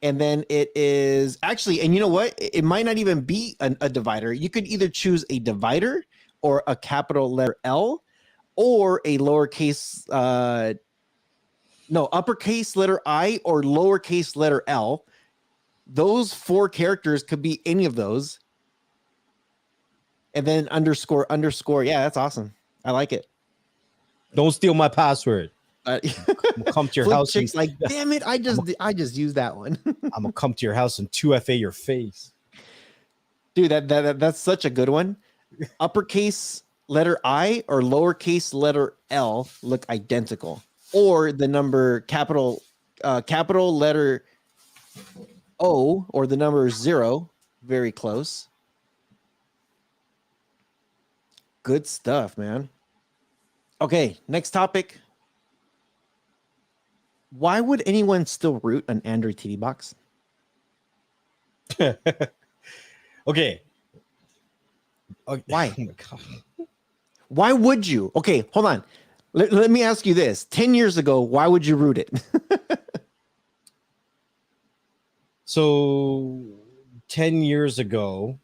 and then it is actually, and you know what? It might not even be a divider. You could either choose a divider or a capital letter L or a lowercase uppercase letter I or lowercase letter L. Those 4 characters could be any of those. And then underscore. Yeah, that's awesome. I like it. Don't steal my password. We'll come to your house. Chick's like, damn it! I just used that one. I'm gonna come to your house and 2FA your face, dude. That's such a good one. Uppercase letter I or lowercase letter L look identical, or the number capital letter O or the number 0, very close. Good stuff, man. Okay, next topic. Why would anyone still root an Android TV box? Okay. Why? Oh my God. Why would you? Okay, hold on. Let me ask you this. 10 years ago, why would you root it? So 10 years ago,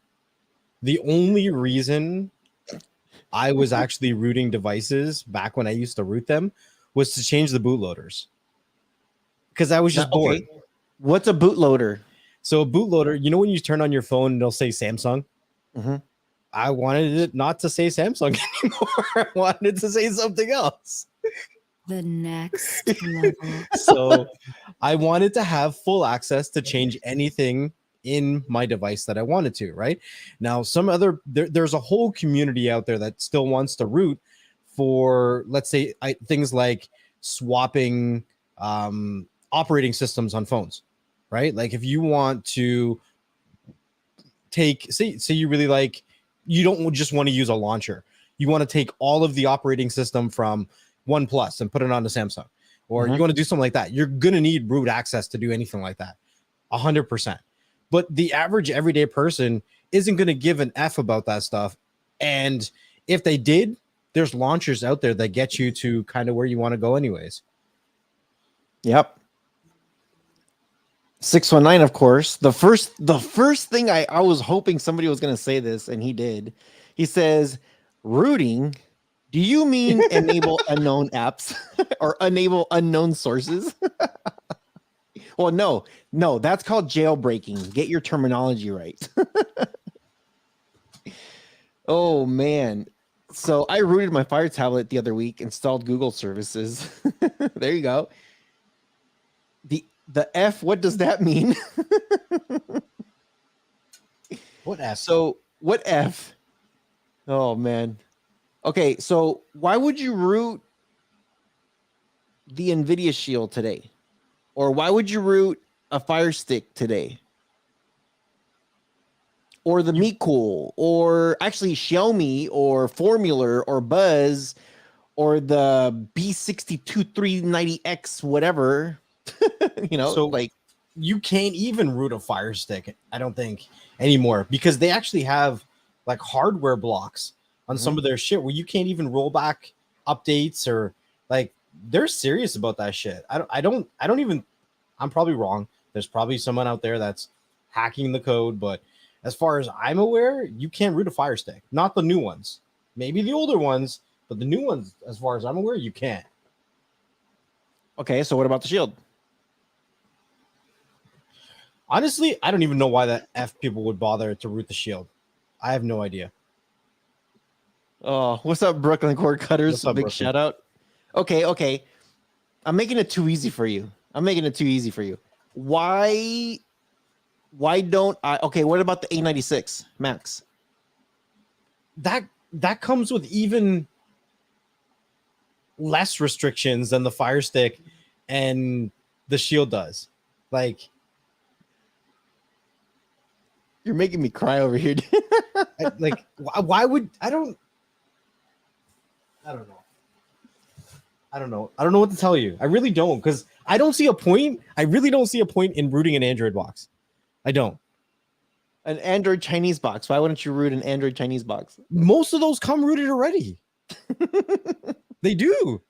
the only reason I was actually rooting devices back when I used to root them was to change the bootloaders. Because I was just bored. Okay. What's a bootloader? So a bootloader, you know when you turn on your phone and it'll say Samsung? Mm-hmm. I wanted it not to say Samsung anymore. I wanted it to say something else. The next level. So I wanted to have full access to change anything in my device that I wanted to, right? Now, there's a whole community out there that still wants to root for, let's say, things like swapping operating systems on phones, right? Like if you want to say you really like, you don't just want to use a launcher. You want to take all of the operating system from OnePlus and put it on the Samsung, or you want to do something like that. You're going to need root access to do anything like that. 100%. But the average everyday person isn't going to give an F about that stuff. And if they did, there's launchers out there that get you to kind of where you want to go anyways. Yep. 619, of course. The first thing I was hoping somebody was going to say this, and he did. He says, rooting, do you mean enable unknown apps or enable unknown sources? Well, no, that's called jailbreaking. Get your terminology right. Oh, man. So I rooted my Fire tablet the other week, installed Google services. There you go. The F, what does that mean? What F? So what F? Oh, man. Okay, so why would you root the NVIDIA Shield today? Or why would you root a Fire Stick today? Or the MeCool, or actually Xiaomi, or Formula, or Buzz, or the B62390X, whatever. So like you can't even root a Fire Stick, I don't think, anymore, because they actually have like hardware blocks on some of their shit where you can't even roll back updates, or like they're serious about that shit. I don't even, I'm probably wrong. There's probably someone out there that's hacking the code, but as far as I'm aware, you can't root a Fire Stick. Not the new ones, maybe the older ones, but the new ones, as far as I'm aware, you can't. Okay, so what about the Shield? Honestly, I don't even know why the F people would bother to root the Shield. I have no idea. Oh, what's up, Brooklyn Cord Cutters? What's up, Big Brooklyn? shout out. Okay. I'm making it too easy for you. Why don't I? Okay, what about the A96 Max? That comes with even less restrictions than the Fire Stick and the Shield does. Like, you're making me cry over here. why would I don't know. I don't know. I don't know what to tell you. I really don't, because I don't see a point. I really don't see a point in rooting an Android box. I don't. An Android Chinese box. Why wouldn't you root an Android Chinese box? Most of those come rooted already. They do.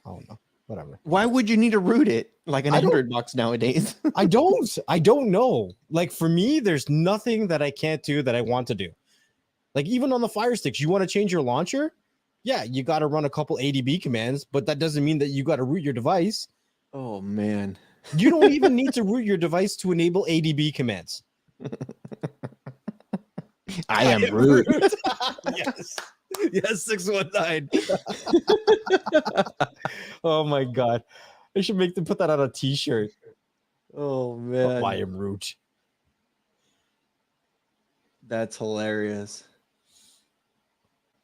I don't know. Whatever. Why would you need to root it like an Android box nowadays? I don't know. Like, for me, there's nothing that I can't do that I want to do. Like, even on the Fire Sticks, you want to change your launcher? Yeah, you got to run a couple ADB commands, but that doesn't mean that you got to root your device. Oh, man. You don't even need to root your device to enable ADB commands. I am root. Yes. Yes, 619. Oh my god. I should make them put that on a t-shirt. Oh, man. I am root. That's hilarious.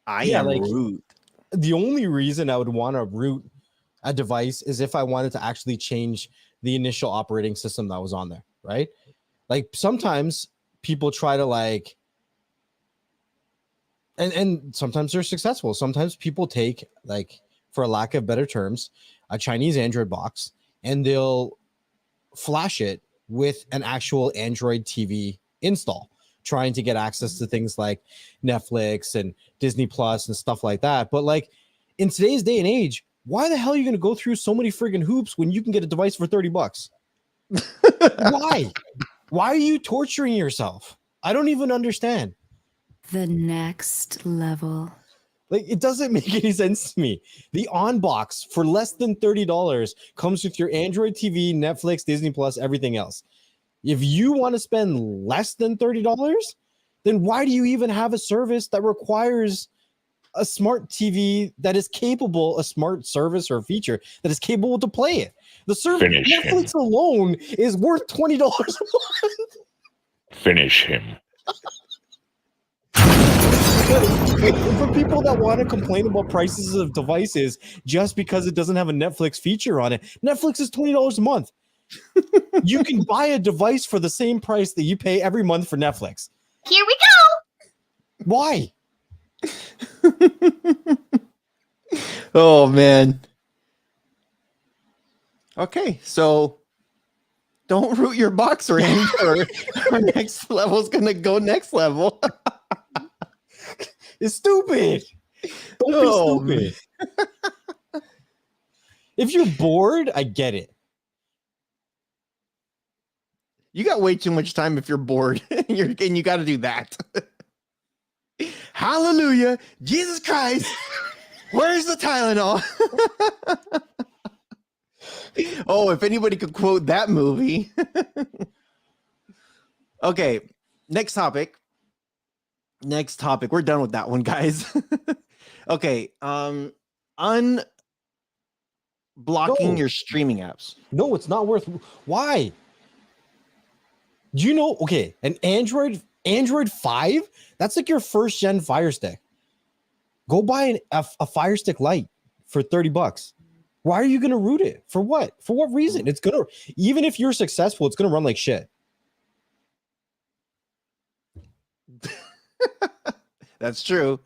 I Yeah, am like, root. The only reason I would want to root a device is if I wanted to actually change the initial operating system that was on there, right? Like, sometimes people try to, like, and sometimes they're successful. Sometimes people take, like, for a lack of better terms, a Chinese Android box, and they'll flash it with an actual Android TV install, trying to get access to things like Netflix and Disney Plus and stuff like that. But, like, in today's day and age, why the hell are you going to go through so many friggin' hoops when you can get a device for $30? Why? Why are you torturing yourself? I don't even understand. The next level. Like, it doesn't make any sense to me. The on box for less than $30 comes with your Android TV, Netflix, Disney Plus, everything else. If you want to spend less than $30, then why do you even have a service that requires a smart TV that is capable, a smart service or feature that is capable to play it? The service, Finish Netflix him. alone is worth $20 a month. Finish him. For people that want to complain about prices of devices just because it doesn't have a Netflix feature on it, Netflix is $20 a month. You can buy a device for the same price that you pay every month for Netflix. Here we go. Why? Oh, man. Okay, so don't root your box, Randy, or our next level is going to go next level. It's stupid. Don't be stupid. If you're bored, I get it. You got way too much time if you're bored. And you got to do that. Hallelujah. Jesus Christ. Where's the Tylenol? Oh, if anybody could quote that movie. Okay, next topic. We're done with that one, guys. Okay, unblocking your streaming apps. No, it's not worth. Why? Do you know? Okay, an Android 5. That's like your first gen Fire Stick. Go buy a Fire Stick Lite for $30. Why are you gonna root it? For what? For what reason? It's gonna, even if you're successful, it's gonna run like shit. That's true.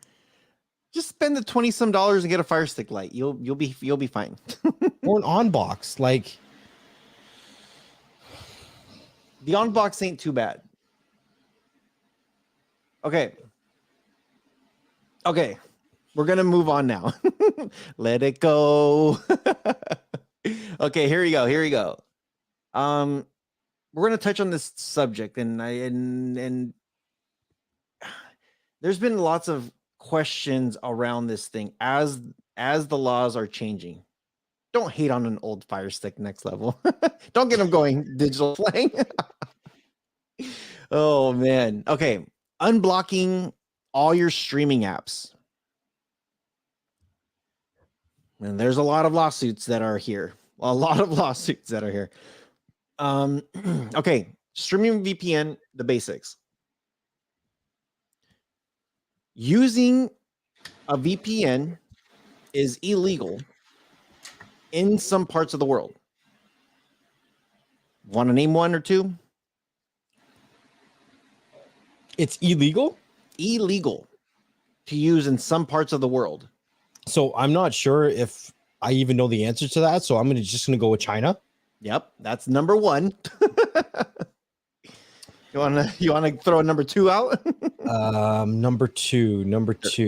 Just spend the $20-some and get a Fire Stick Lite. You'll be fine. Or an on box, like. The on box ain't too bad. Okay. We're gonna move on now. Let it go. Okay, here we go. We're gonna touch on this subject, and there's been lots of questions around this thing as the laws are changing. Don't hate on an old Fire Stick next level. Don't get them going digital playing. Oh man. Okay. Unblocking all your streaming apps. And there's a lot of lawsuits that are here. Okay. Streaming VPN, the basics. Using a VPN is illegal in some parts of the world. Want to name one or two? It's illegal? Illegal to use in some parts of the world. So I'm not sure if I even know the answer to that. So I'm just going to go with China. Yep, that's number one. You wanna throw a number two out? Number two.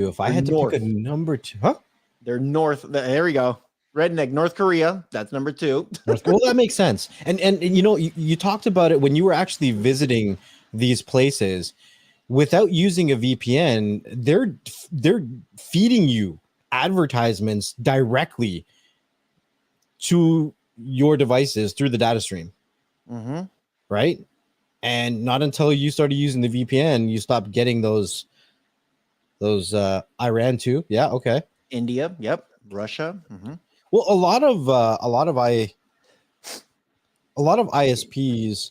If I had to pick a number two, huh? They're north. There we go. Redneck, North Korea. That's number two. Well, that makes sense. And you know, you talked about it when you were actually visiting these places. Without using a VPN, they're feeding you advertisements directly to your devices through the data stream, right? And not until you started using the VPN, you stopped getting those Iran too. Yeah, okay. India, yep. Russia. Well, a lot of ISPs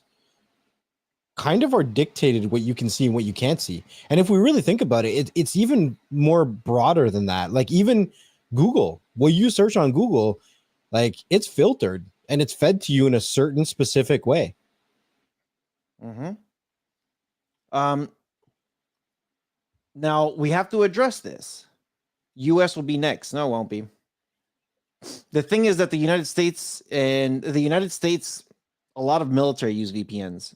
kind of are dictated what you can see and what you can't see. And if we really think about it, it's even more broader than that. Like even Google, what you search on Google, like it's filtered and it's fed to you in a certain specific way. Now we have to address this. US will be next. No, it won't be. The thing is that the United States, a lot of military use VPNs.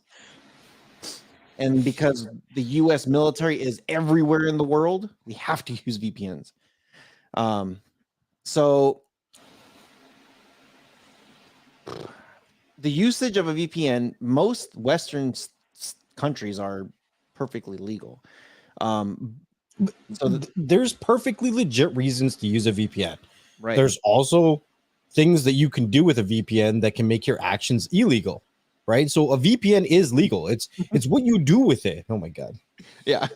And because the US military is everywhere in the world, we have to use VPNs. So the usage of a VPN, most Western countries are perfectly legal. So there's perfectly legit reasons to use a VPN. Right. There's also things that you can do with a VPN that can make your actions illegal, right? So a VPN is legal. It's what you do with it. Oh my God. Yeah.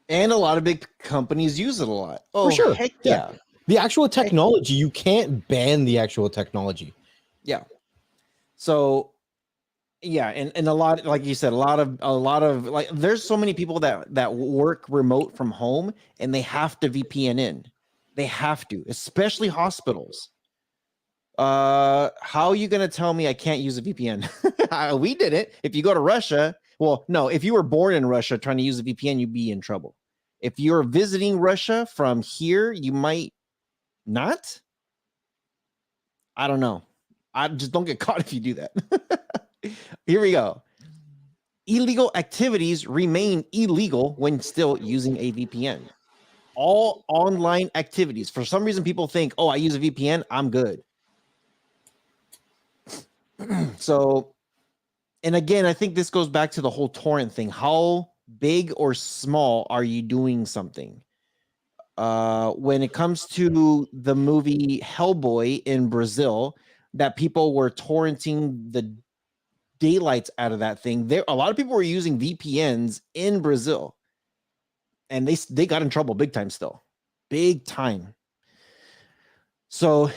And a lot of big companies use it a lot. Oh, for sure. Heck yeah. The actual technology, you can't ban the actual technology. Yeah. So yeah, and a lot, like you said, a lot of like there's so many people that work remote from home and they have to VPN in. They have to, especially hospitals. How are you gonna tell me I can't use a VPN? We did it. If you go to Russia, well, no, if you were born in Russia trying to use a VPN, you'd be in trouble. If you're visiting Russia from here, you might not. I don't know. I just don't get caught if you do that. Here we go. Illegal activities remain illegal when still using a VPN. All online activities. For some reason, people think, oh, I use a VPN, I'm good. So, and again, I think this goes back to the whole torrent thing. How big or small are you doing something? When it comes to the movie Hellboy in Brazil, that people were torrenting the daylights out of that thing. There, a lot of people were using VPNs in Brazil, and they got in trouble big time. Still, big time. So,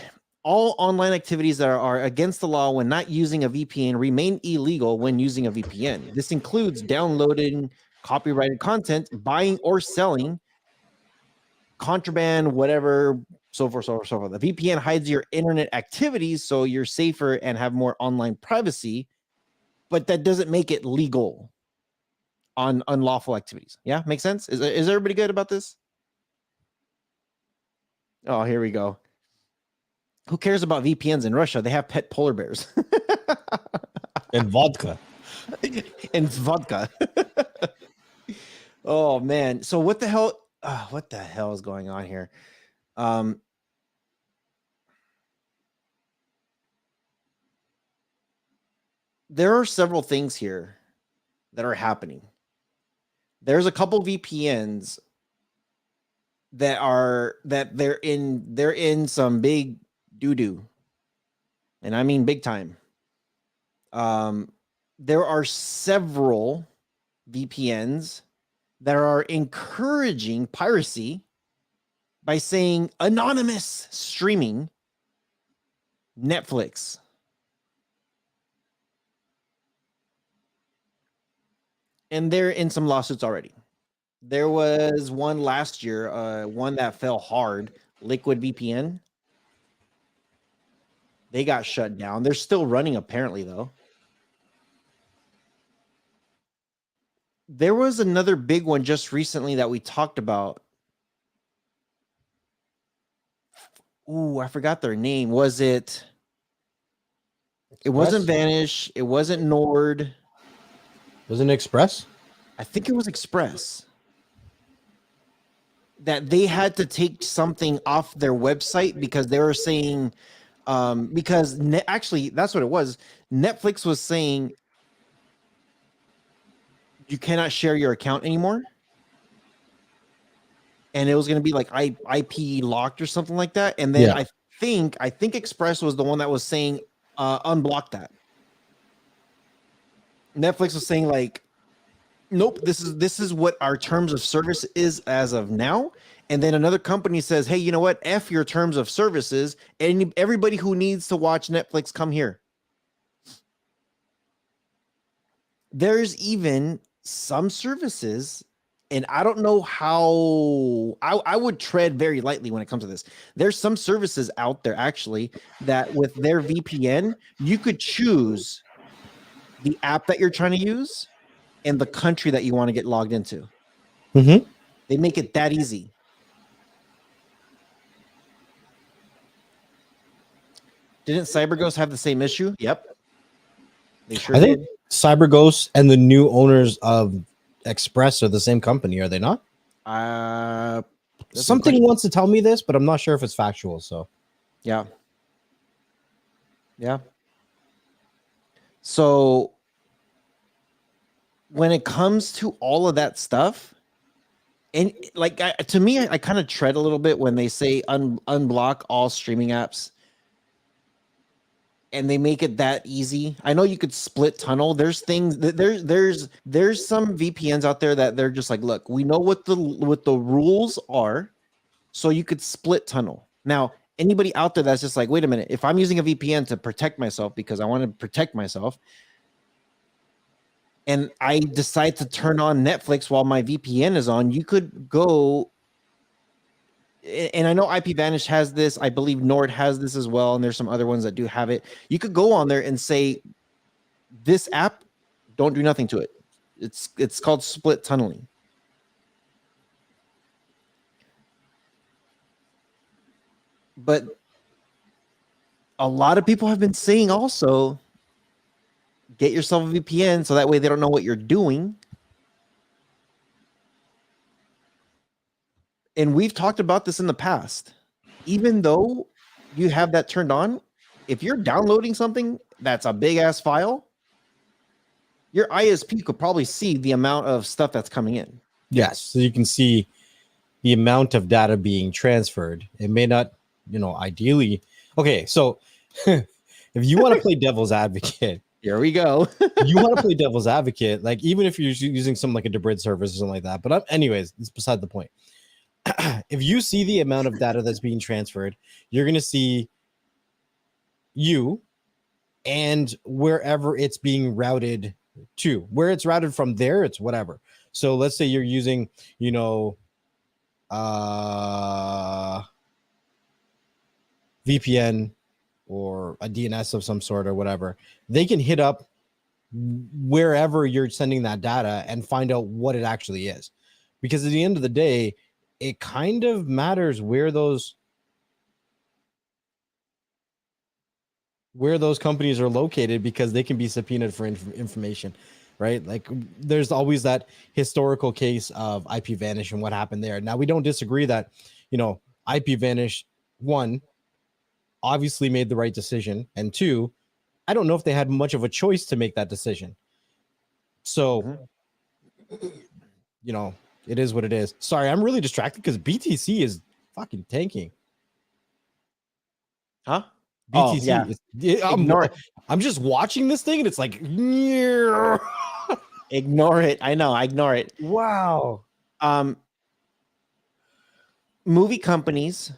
all online activities that are against the law when not using a VPN remain illegal when using a VPN. This includes downloading copyrighted content, buying or selling contraband, whatever, so forth, so forth, so forth. The VPN hides your internet activities, so you're safer and have more online privacy. But that doesn't make it legal on unlawful activities. Yeah, makes sense? Is everybody good about this? Oh, here we go. Who cares about VPNs in Russia? They have pet polar bears. And vodka. And vodka. Oh, man. So what the hell? What the hell is going on here? There are several things here that are happening. There's a couple VPNs that they're in some big doo-doo. And I mean big time. There are several VPNs that are encouraging piracy by saying anonymous streaming Netflix. And they're in some lawsuits already. There was one last year, one that fell hard, Liquid VPN. They got shut down. They're still running apparently though. There was another big one just recently that we talked about. Ooh, I forgot their name. Was it? It wasn't Express? Vanish. It wasn't Nord. Wasn't it Express? I think it was Express. That they had to take something off their website because they were saying, actually, that's what it was. Netflix was saying you cannot share your account anymore. And it was going to be like IP locked or something like that. And then Yeah. I think Express was the one that was saying unblock that. Netflix was saying like, nope, this is what our terms of service is as of now. And then another company says, hey, you know what? F your terms of services. And everybody who needs to watch Netflix, come here. There's even some services, and I don't know how I would tread very lightly when it comes to this. There's some services out there actually that with their VPN, you could choose the app that you're trying to use and the country that you want to get logged into. Mm-hmm. They make it that easy. Didn't CyberGhost have the same issue? Yep. They sure I think did. CyberGhost and the new owners of Express are the same company, are they not? That's a Something question. wants to tell me this, but I'm not sure if it's factual. So Yeah. Yeah. So when it comes to all of that stuff, and like to me, I kind of tread a little bit when they say unblock all streaming apps, and they make it that easy. I know you could split tunnel. There's things that there's some VPNs out there that they're just like, look, we know what the rules are, so you could split tunnel. Now, anybody out there that's just like, wait a minute, if I'm using a VPN to protect myself because I want to protect myself, and I decide to turn on Netflix while my VPN is on, you could go, and I know IP Vanish has this, I believe Nord has this as well, and there's some other ones that do have it. You could go on there and say, this app, don't do nothing to it. It's called split tunneling. But a lot of people have been saying also, get yourself a VPN so that way they don't know what you're doing. And we've talked about this in the past. Even though you have that turned on, if you're downloading something that's a big ass file, your ISP could probably see the amount of stuff that's coming in. yes, so you can see the amount of data being transferred. It may not, ideally. Okay, so if you want to play devil's advocate, Here we go. you want to play devil's advocate, like even if you're using something like a Debrid service or something like that. But anyways, it's beside the point. If you see the amount of data that's being transferred, you're going to see you and wherever it's being routed to. Where it's routed from there, it's whatever. So let's say you're using, VPN or a DNS of some sort or whatever. They can hit up wherever you're sending that data and find out what it actually is. Because at the end of the day, it kind of matters where those companies are located, because they can be subpoenaed for information, right? Like there's always that historical case of IP Vanish and what happened there. Now, we don't disagree that, IP Vanish, one, obviously made the right decision, and two, I don't know if they had much of a choice to make that decision. So, it is what it is. Sorry, I'm really distracted because BTC is fucking tanking. Huh? BTC. Oh, yeah. I'm just watching this thing and it's like, ignore it. I know. I ignore it. Wow. Movie companies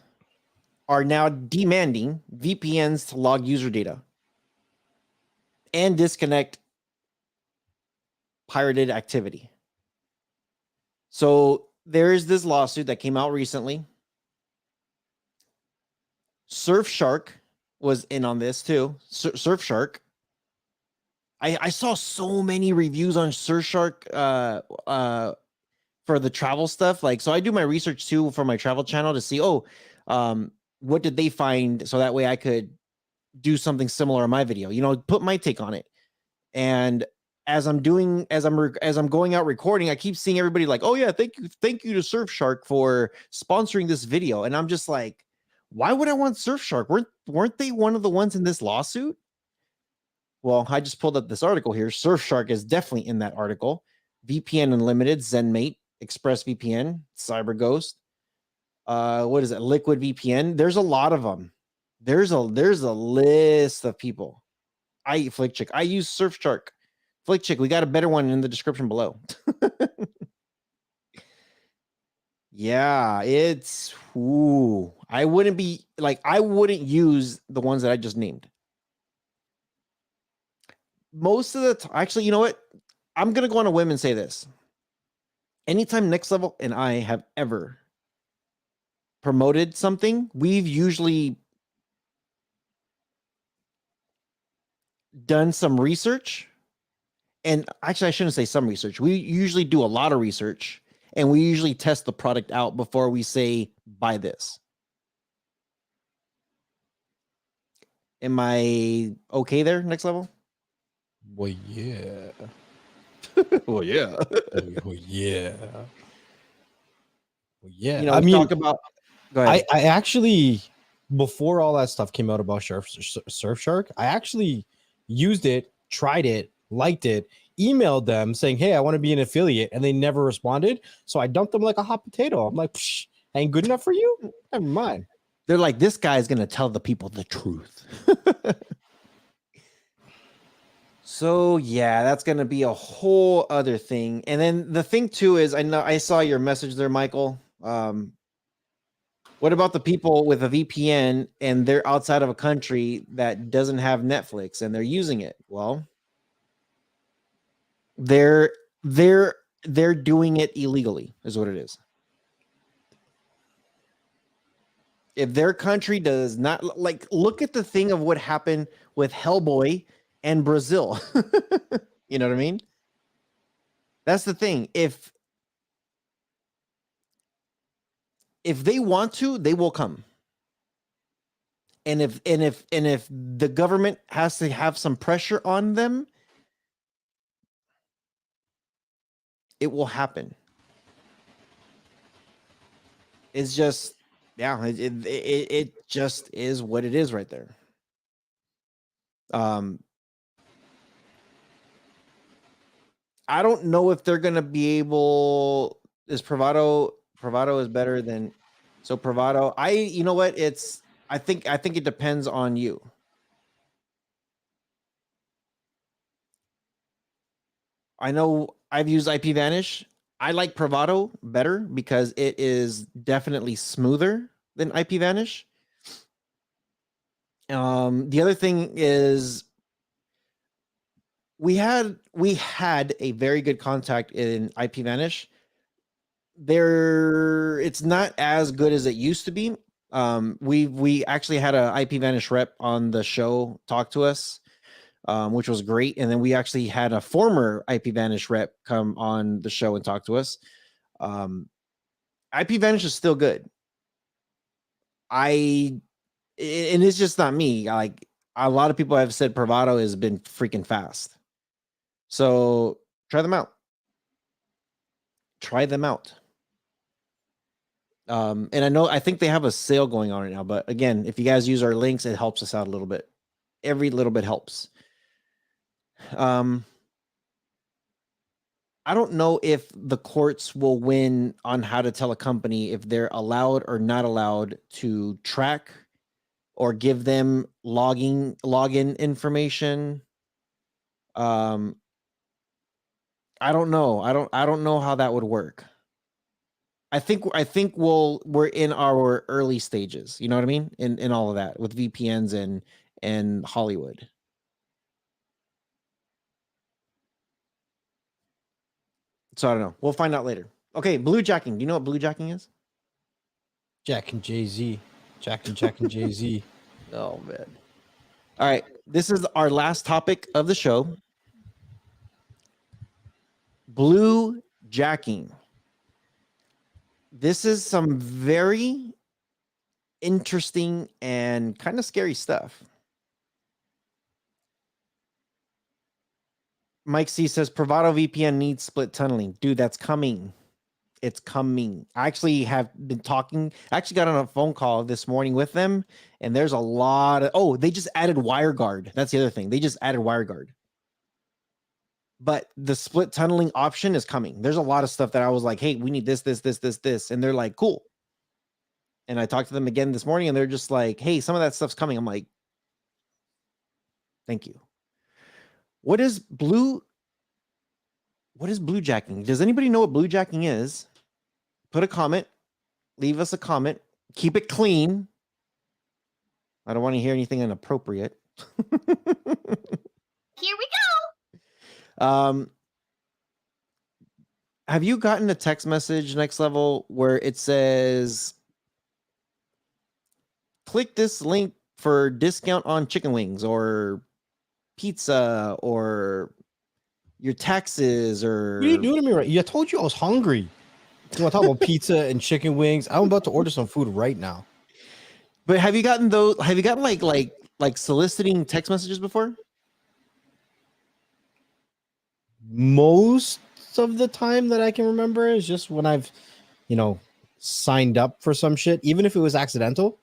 are now demanding VPNs to log user data and disconnect pirated activity. So there is this lawsuit that came out recently. Surfshark was in on this too. Surfshark I saw so many reviews on Surfshark for the travel stuff. Like, so I do my research too for my travel channel to see, what did they find? So that way I could do something similar on my video, put my take on it. And as I'm going out recording, I keep seeing everybody like, oh yeah, thank you to Surfshark for sponsoring this video. And I'm just like, why would I want Surfshark? Weren't they one of the ones in this lawsuit? Well, I just pulled up this article here. Surfshark is definitely in that article. VPN Unlimited, ZenMate, ExpressVPN, CyberGhost. What is it? Liquid VPN. There's a lot of them. There's a list of people. I eat FlickChick. I use Surfshark. FlickChick, we got a better one in the description below. Yeah, I wouldn't use the ones that I just named. Most of the time, actually, you know what? I'm going to go on a whim and say this. Anytime Next Level and I have ever promoted something, we've usually done some research. And actually, I shouldn't say some research. We usually do a lot of research, and we usually test the product out before we say, buy this. Am I okay there, Next Level? Well, yeah. Well, yeah. Well, yeah. Well, yeah. I mean, talk about. Go ahead. I actually, before all that stuff came out about Surfshark, I actually used it, tried it, liked it, emailed them saying, hey, I want to be an affiliate, and they never responded. So I dumped them like a hot potato. I'm like, psh, ain't good enough for you? Never mind. They're like, this guy's going to tell the people the truth. So yeah, that's going to be a whole other thing. And then the thing too is, I saw your message there, Michael. What about the people with a VPN and they're outside of a country that doesn't have Netflix and they're using it? Well, they're doing it illegally, is what it is. If their country does not, like, look at the thing of what happened with Hellboy and Brazil. You know what I mean? That's the thing. If they want to, they will come. And if the government has to have some pressure on them, it will happen. It's just, yeah, it just is what it is right there. I don't know if they're gonna be able. Is Pravado is better than Pravado? You know what? I think it depends on you. I know I've used IPVanish. I like Pravado better because it is definitely smoother than IPVanish. The other thing is we had a very good contact in IPVanish. It's not as good as it used to be. We actually had a IPVanish rep on the show talk to us, which was great. And then we actually had a former IPVanish rep come on the show and talk to us. IPVanish is still good. And it's just not me. Like, a lot of people have said Pravado has been freaking fast. So try them out. And I think they have a sale going on right now, but again, if you guys use our links, it helps us out a little bit. Every little bit helps. I don't know if the courts will win on how to tell a company if they're allowed or not allowed to track or give them login information. I don't know. I don't know how that would work. I think we're in our early stages. You know what I mean? In all of that with VPNs and Hollywood. So I don't know. We'll find out later. Okay, bluejacking. Do you know what bluejacking is? Jack and Jay-Z. Jack and Jay-Z. Oh man. All right. This is our last topic of the show. Bluejacking. This is some very interesting and kind of scary stuff. Mike C says Bravado VPN needs split tunneling. Dude, that's coming. It's coming. I actually have been talking. I actually got on a phone call this morning with them, and there's a lot of. Oh, they just added WireGuard. That's the other thing. They just added WireGuard. But the split tunneling option is coming. There's a lot of stuff that I was like, hey, we need this, and they're like, cool. And I talked to them again this morning, and they're just like, hey, some of that stuff's coming. I'm like, thank you. What is bluejacking? Does anybody know what bluejacking is? Put a comment. Leave us a comment. Keep it clean. I don't want to hear anything inappropriate. Here we go. Have you gotten a text message next level where it says, click this link for discount on chicken wings or pizza or your taxes or... What are you doing to me right? I told you I was hungry. You want to talk about pizza and chicken wings? I'm about to order some food right now. But have you gotten those? Have you gotten like soliciting text messages before? Most of the time that I can remember is just when I've, signed up for some shit, even if it was accidental.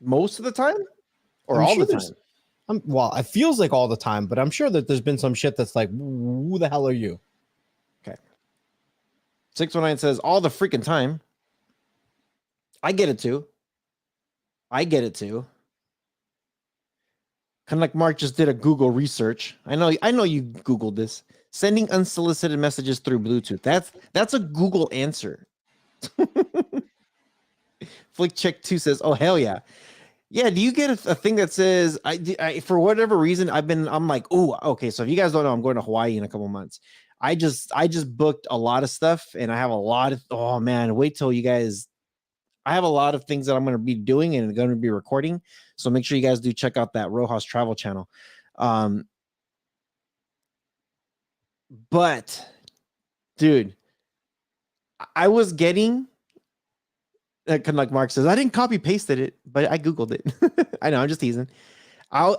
Most of the time, or I'm all sure the time? Well, it feels like all the time, but I'm sure that there's been some shit that's like, who the hell are you? Okay. 619 says all the freaking time. I get it too. Kind of like Mark just did a Google research. I know you Googled this. Sending unsolicited messages through Bluetooth. That's a Google answer. Flick Check 2 says, oh, hell yeah. Yeah, do you get a thing that says, I for whatever reason, I'm like, oh, okay, so if you guys don't know, I'm going to Hawaii in a couple months. I just booked a lot of stuff, and I have a lot of, oh man, wait till you guys, I have a lot of things that I'm going to be doing and going to be recording. So make sure you guys do check out that Rojas travel channel. But dude, I was getting, like Mark says, I didn't copy pasted it, but I Googled it. I know, I'm just teasing.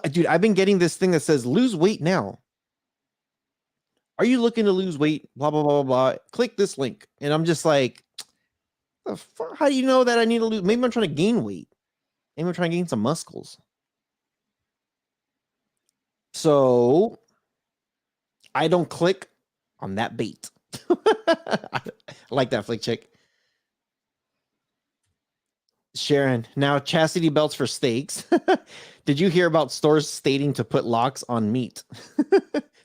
Dude, I've been getting this thing that says lose weight now. Are you looking to lose weight? Blah, blah, blah, blah, blah. Click this link. And I'm just like, how do you know that I need to lose? Maybe I'm trying to gain weight. Maybe I'm trying to gain some muscles. So I don't click on that bait. I like that, Flick Chick. Sharon, now chastity belts for steaks. Did you hear about stores stating to put locks on meat?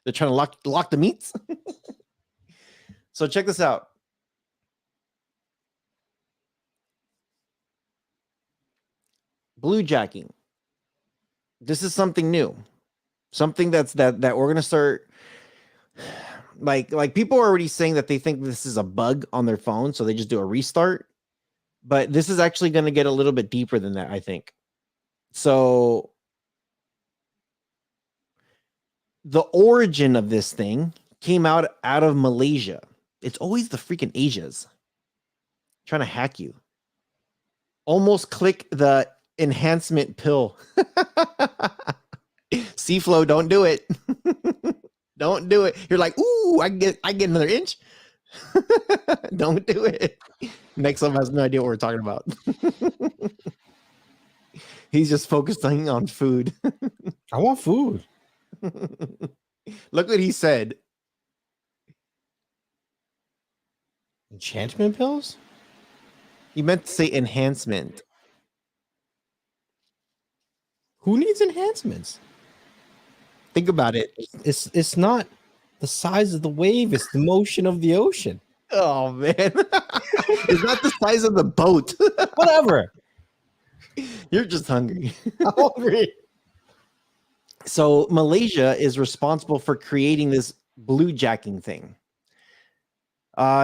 They're trying to lock the meats. So check this out. Bluejacking. This is something new. Something that we're gonna start. Like people are already saying that they think this is a bug on their phone, so they just do a restart. But this is actually going to get a little bit deeper than that, I think. So the origin of this thing came out of Malaysia. It's always the freaking Asias trying to hack you. Almost click the enhancement pill. C-Flow, don't do it. Don't do it. You're like, ooh, I get another inch. Don't do it. Next one has no idea what we're talking about. He's just focusing on food. I want food. Look what he said. Enchantment pills? He meant to say enhancement. Who needs enhancements? Think about it. It's not the size of the wave, it's the motion of the ocean. Oh man. It's not the size of the boat. Whatever. You're just hungry. I'm hungry. So Malaysia is responsible for creating this bluejacking thing.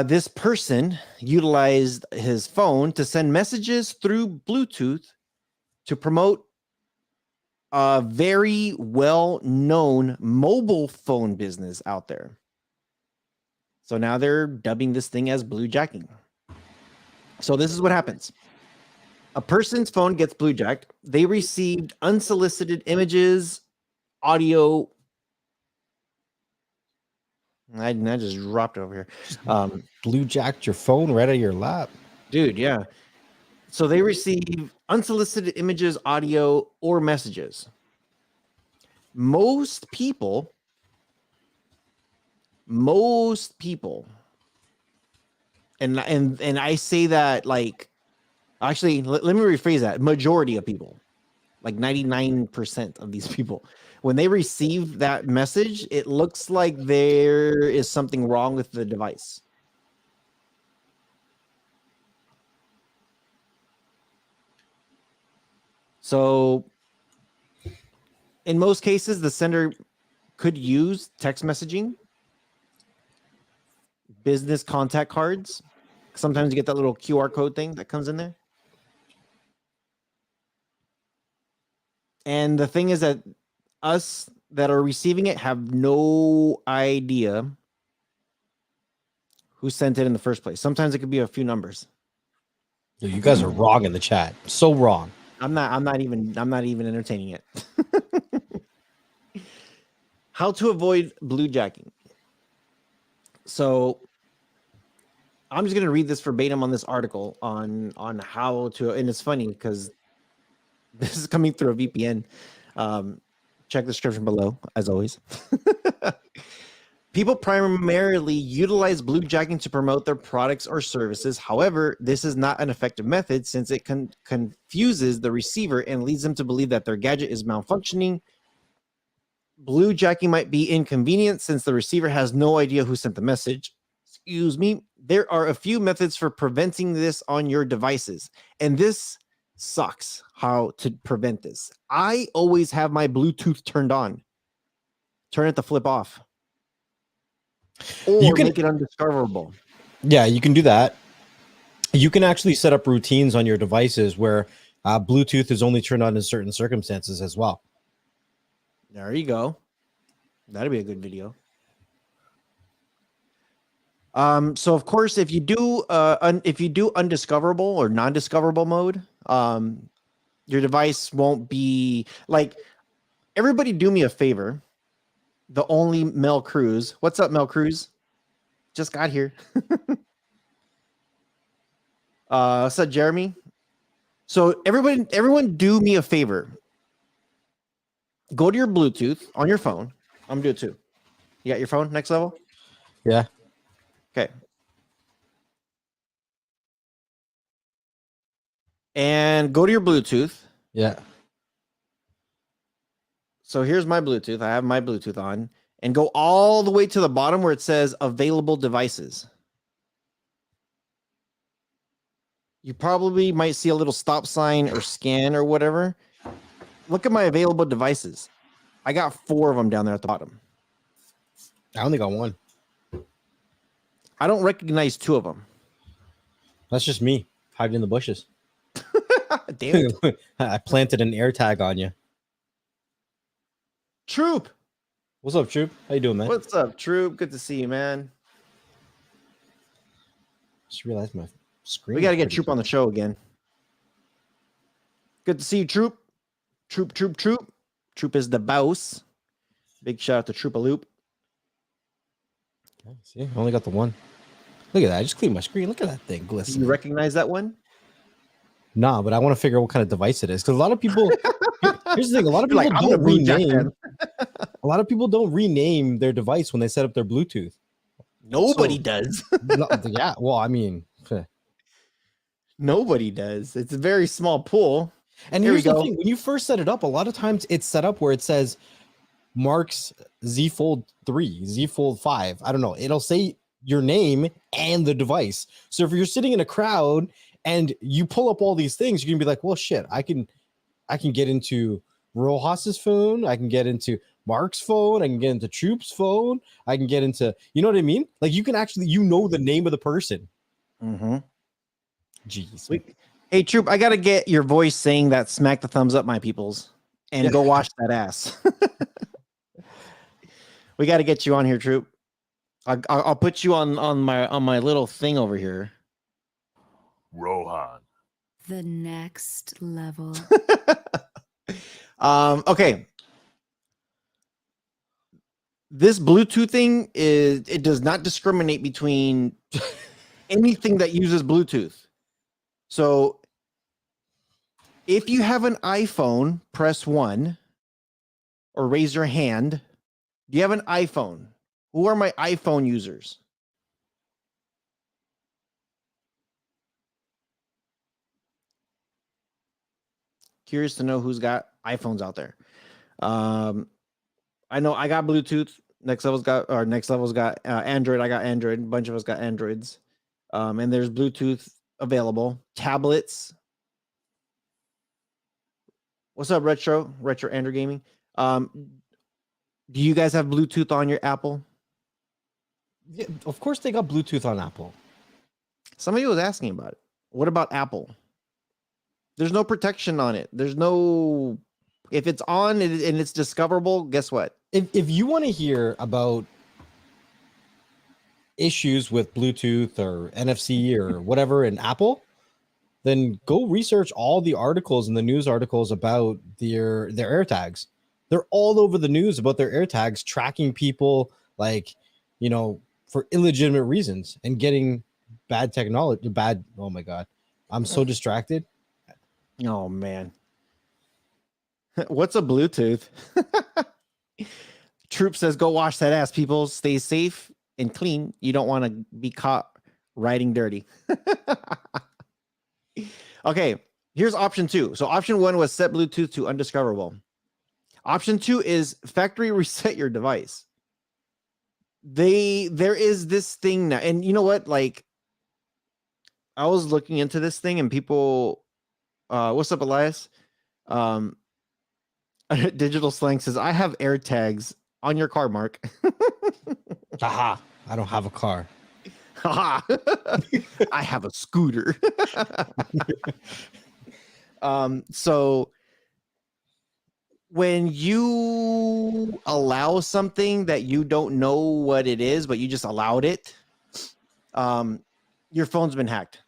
This person utilized his phone to send messages through Bluetooth to promote a very well-known mobile phone business out there. So now they're dubbing this thing as bluejacking. So this is what happens. A person's phone gets bluejacked. They received unsolicited images, audio. I just dropped it over here. Bluejacked your phone right out of your lap. Dude, yeah. So they receive unsolicited images, audio, or messages. Most people, and I say that like, actually, let me rephrase that. Majority of people, like 99% of these people, when they receive that message, it looks like there is something wrong with the device. So in most cases, the sender could use text messaging, business contact cards. Sometimes you get that little QR code thing that comes in there. And the thing is that us that are receiving it have no idea who sent it in the first place. Sometimes it could be a few numbers. Dude, you guys are wrong in the chat. So wrong. I'm not even entertaining it. How to avoid bluejacking. So I'm just gonna read this verbatim on this article on how to, and it's funny because this is coming through a VPN. Check the description below, as always. People primarily utilize bluejacking to promote their products or services. However, this is not an effective method since it confuses the receiver and leads them to believe that their gadget is malfunctioning. Bluejacking might be inconvenient since the receiver has no idea who sent the message. Excuse me. There are a few methods for preventing this on your devices, and this sucks how to prevent this. I always have my Bluetooth turned on. Turn it to flip off. Or You can make it undiscoverable. Yeah, you can do that. You can actually set up routines on your devices where Bluetooth is only turned on in certain circumstances as well. There you go. That'd be a good video. So of course, if you do undiscoverable or non-discoverable mode, your device won't be like. Everybody, do me a favor. The only Mel Cruz. What's up, Mel Cruz? Just got here. What's up, Jeremy? So everyone do me a favor. Go to your Bluetooth on your phone. I'm gonna do it too. You got your phone next level? Yeah. Okay. And go to your Bluetooth. Yeah. So here's my Bluetooth. I have my Bluetooth on. And go all the way to the bottom where it says available devices. You probably might see a little stop sign or scan or whatever. Look at my available devices. I got 4 of them down there at the bottom. I only got 1. I don't recognize 2 of them. That's just me hiding in the bushes. Damn it. I planted an air tag on you. Troop. What's up, Troop? How you doing, man? What's up, Troop? Good to see you, man. Just realized my screen. We got to get Troop on the show again. Good to see you, Troop. Troop. Troop is the boss. Big shout out to Troop-a-Loop. Okay, see, I only got the 1. Look at that. I just cleaned my screen. Look at that thing Do glistening. you recognize that one? Nah, but I want to figure out what kind of device it is because a lot of people. Here's the thing: a lot of people I'm don't gonna bluejack rename. them. A lot of people don't rename their device when they set up their Bluetooth. Nobody does. Yeah, well, I mean, Nobody does. It's a very small pool. and Here here's we the go. thing: when you first set it up, a lot of times it's set up where it says Mark's Z Fold 3, Z Fold 5. I don't know. It'll say your name and the device. So if you're sitting in a crowd and you pull up all these things, you're gonna be like, well, shit, I can get into Rojas's phone, I can get into Mark's phone, I can get into Troop's phone, I can get into, you know what I mean? Like you can actually, the name of the person. Mm-hmm. Jeez. Hey, Troop, I got to get your voice saying that. Smack the thumbs up, my peoples. and go wash that ass. We got to get you on here, Troop. I'll put you on my little thing over here. Rohan. The next level. Okay. This Bluetooth thing it does not discriminate between anything that uses Bluetooth. So if you have an iPhone, press 1 or raise your hand. Do you have an iPhone? Who are my iPhone users? Curious to know who's got iPhones out there. I know I got Bluetooth. Next level's got Android. I got Android. A bunch of us got Androids. And there's Bluetooth available. Tablets. What's up, Retro Android Gaming? Do you guys have Bluetooth on your Apple? Yeah, of course, they got Bluetooth on Apple. Somebody was asking about it. What about Apple? There's no protection on it. There's no. If it's on and it's discoverable, guess what? If you want to hear about issues with Bluetooth or NFC or whatever in Apple, then go research all the articles and the news articles about their AirTags. They're all over the news about their AirTags tracking people, like, you know, for illegitimate reasons and getting bad technology. Oh my God, I'm so distracted. Oh man. What's a Bluetooth? Troop says, go wash that ass, people. Stay safe and clean. You don't want to be caught riding dirty. Okay, here's option 2. So option 1 was set Bluetooth to undiscoverable. Option 2 is factory reset your device. There is this thing now, and you know what? Like, I was looking into this thing, and people, what's up, Elias? Digital Slang says, I have AirTags on your car, Mark. Haha, I don't have a car. I have a scooter. So when you allow something that you don't know what it is, but you just allowed it, your phone's been hacked.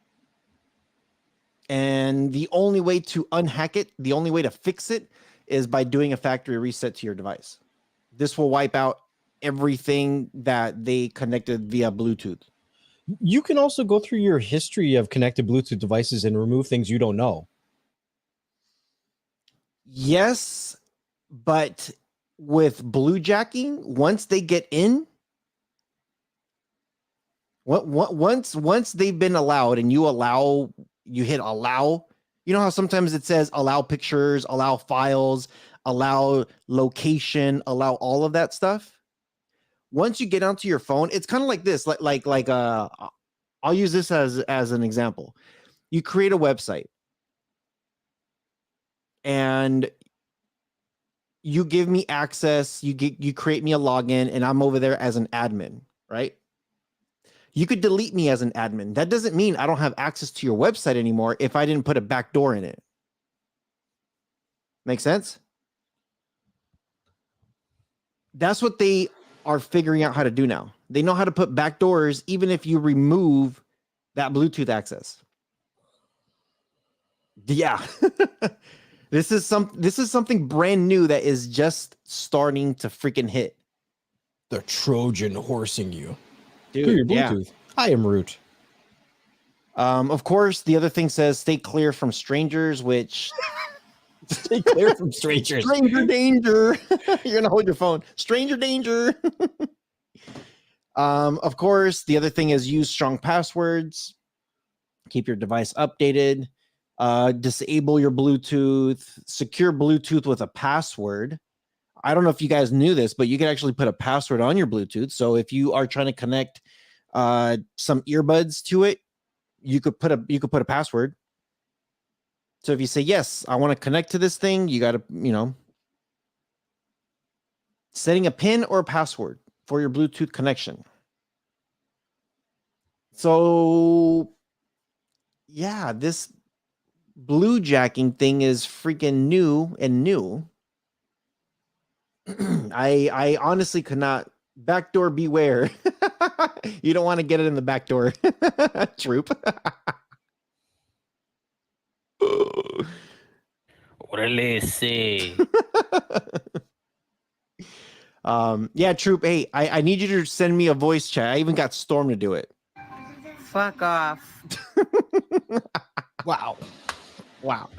And the only way to unhack it, the only way to fix it is by doing a factory reset to your device. This will wipe out everything that they connected via Bluetooth. You can also go through your history of connected Bluetooth devices and remove things you don't know. Yes, but with Bluejacking, once they get in, once they've been allowed and you hit allow, you know how sometimes it says allow pictures, allow files, allow location, allow all of that stuff. Once you get onto your phone, it's kind of like this, I'll use this as an example. You create a website and you give me access, you create me a login, and I'm over there as an admin, right? You could delete me as an admin. That doesn't mean I don't have access to your website anymore if I didn't put a backdoor in it. Make sense? That's what they are figuring out how to do now. They know how to put backdoors even if you remove that Bluetooth access. Yeah. This is something brand new that is just starting to freaking hit. The Trojan horsing you. Dude, Through your yeah. Bluetooth. I am Root. Of course, the other thing says stay clear from strangers, which Stay clear from strangers. stranger danger. You're gonna hold your phone. Stranger danger. Of course, the other thing is use strong passwords. Keep your device updated. Disable your Bluetooth. Secure Bluetooth with a password. I don't know if you guys knew this, but you can actually put a password on your Bluetooth. So if you are trying to connect some earbuds to it, you could put a password. So if you say, yes, I want to connect to this thing, you got to, setting a PIN or a password for your Bluetooth connection. So yeah, this Bluejacking thing is freaking new. I honestly could not. Backdoor beware. You don't want to get it in the back door. Troop. Orale, say. Yeah, Troop. Hey, I need you to send me a voice chat. I even got Storm to do it. Fuck off. Wow. Wow.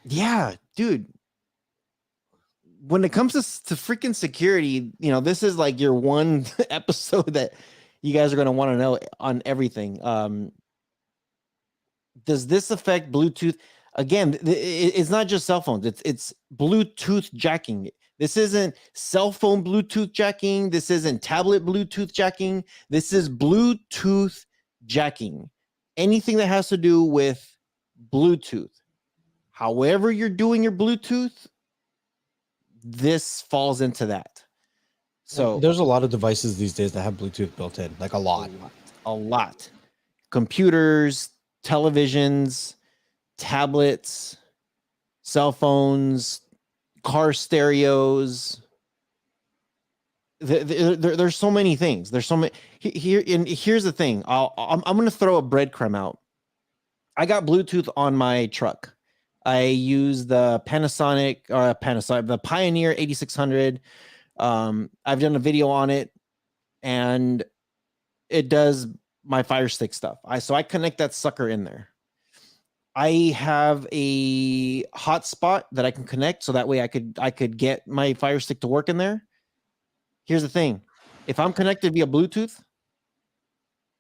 Yeah, dude. When it comes to freaking security, you know, this is like your one episode that you guys are going to want to know on everything. Does this affect Bluetooth? Again, it's not just cell phones. It's Bluetooth jacking. This isn't cell phone Bluetooth jacking. This isn't tablet Bluetooth jacking. This is Bluetooth jacking. Anything that has to do with Bluetooth. However you're doing your Bluetooth, this falls into that. So there's a lot of devices these days that have Bluetooth built in, like a lot. A lot. Computers, televisions, tablets, cell phones, car stereos. There's so many things. There's so many here. And here's the thing. I'm going to throw a breadcrumb out. I got Bluetooth on my truck. I use the the Pioneer 8600. I've done a video on it, and it does my Fire Stick stuff. So I connect that sucker in there. I have a hotspot that I can connect, so that way I could get my Fire Stick to work in there. Here's the thing: if I'm connected via Bluetooth,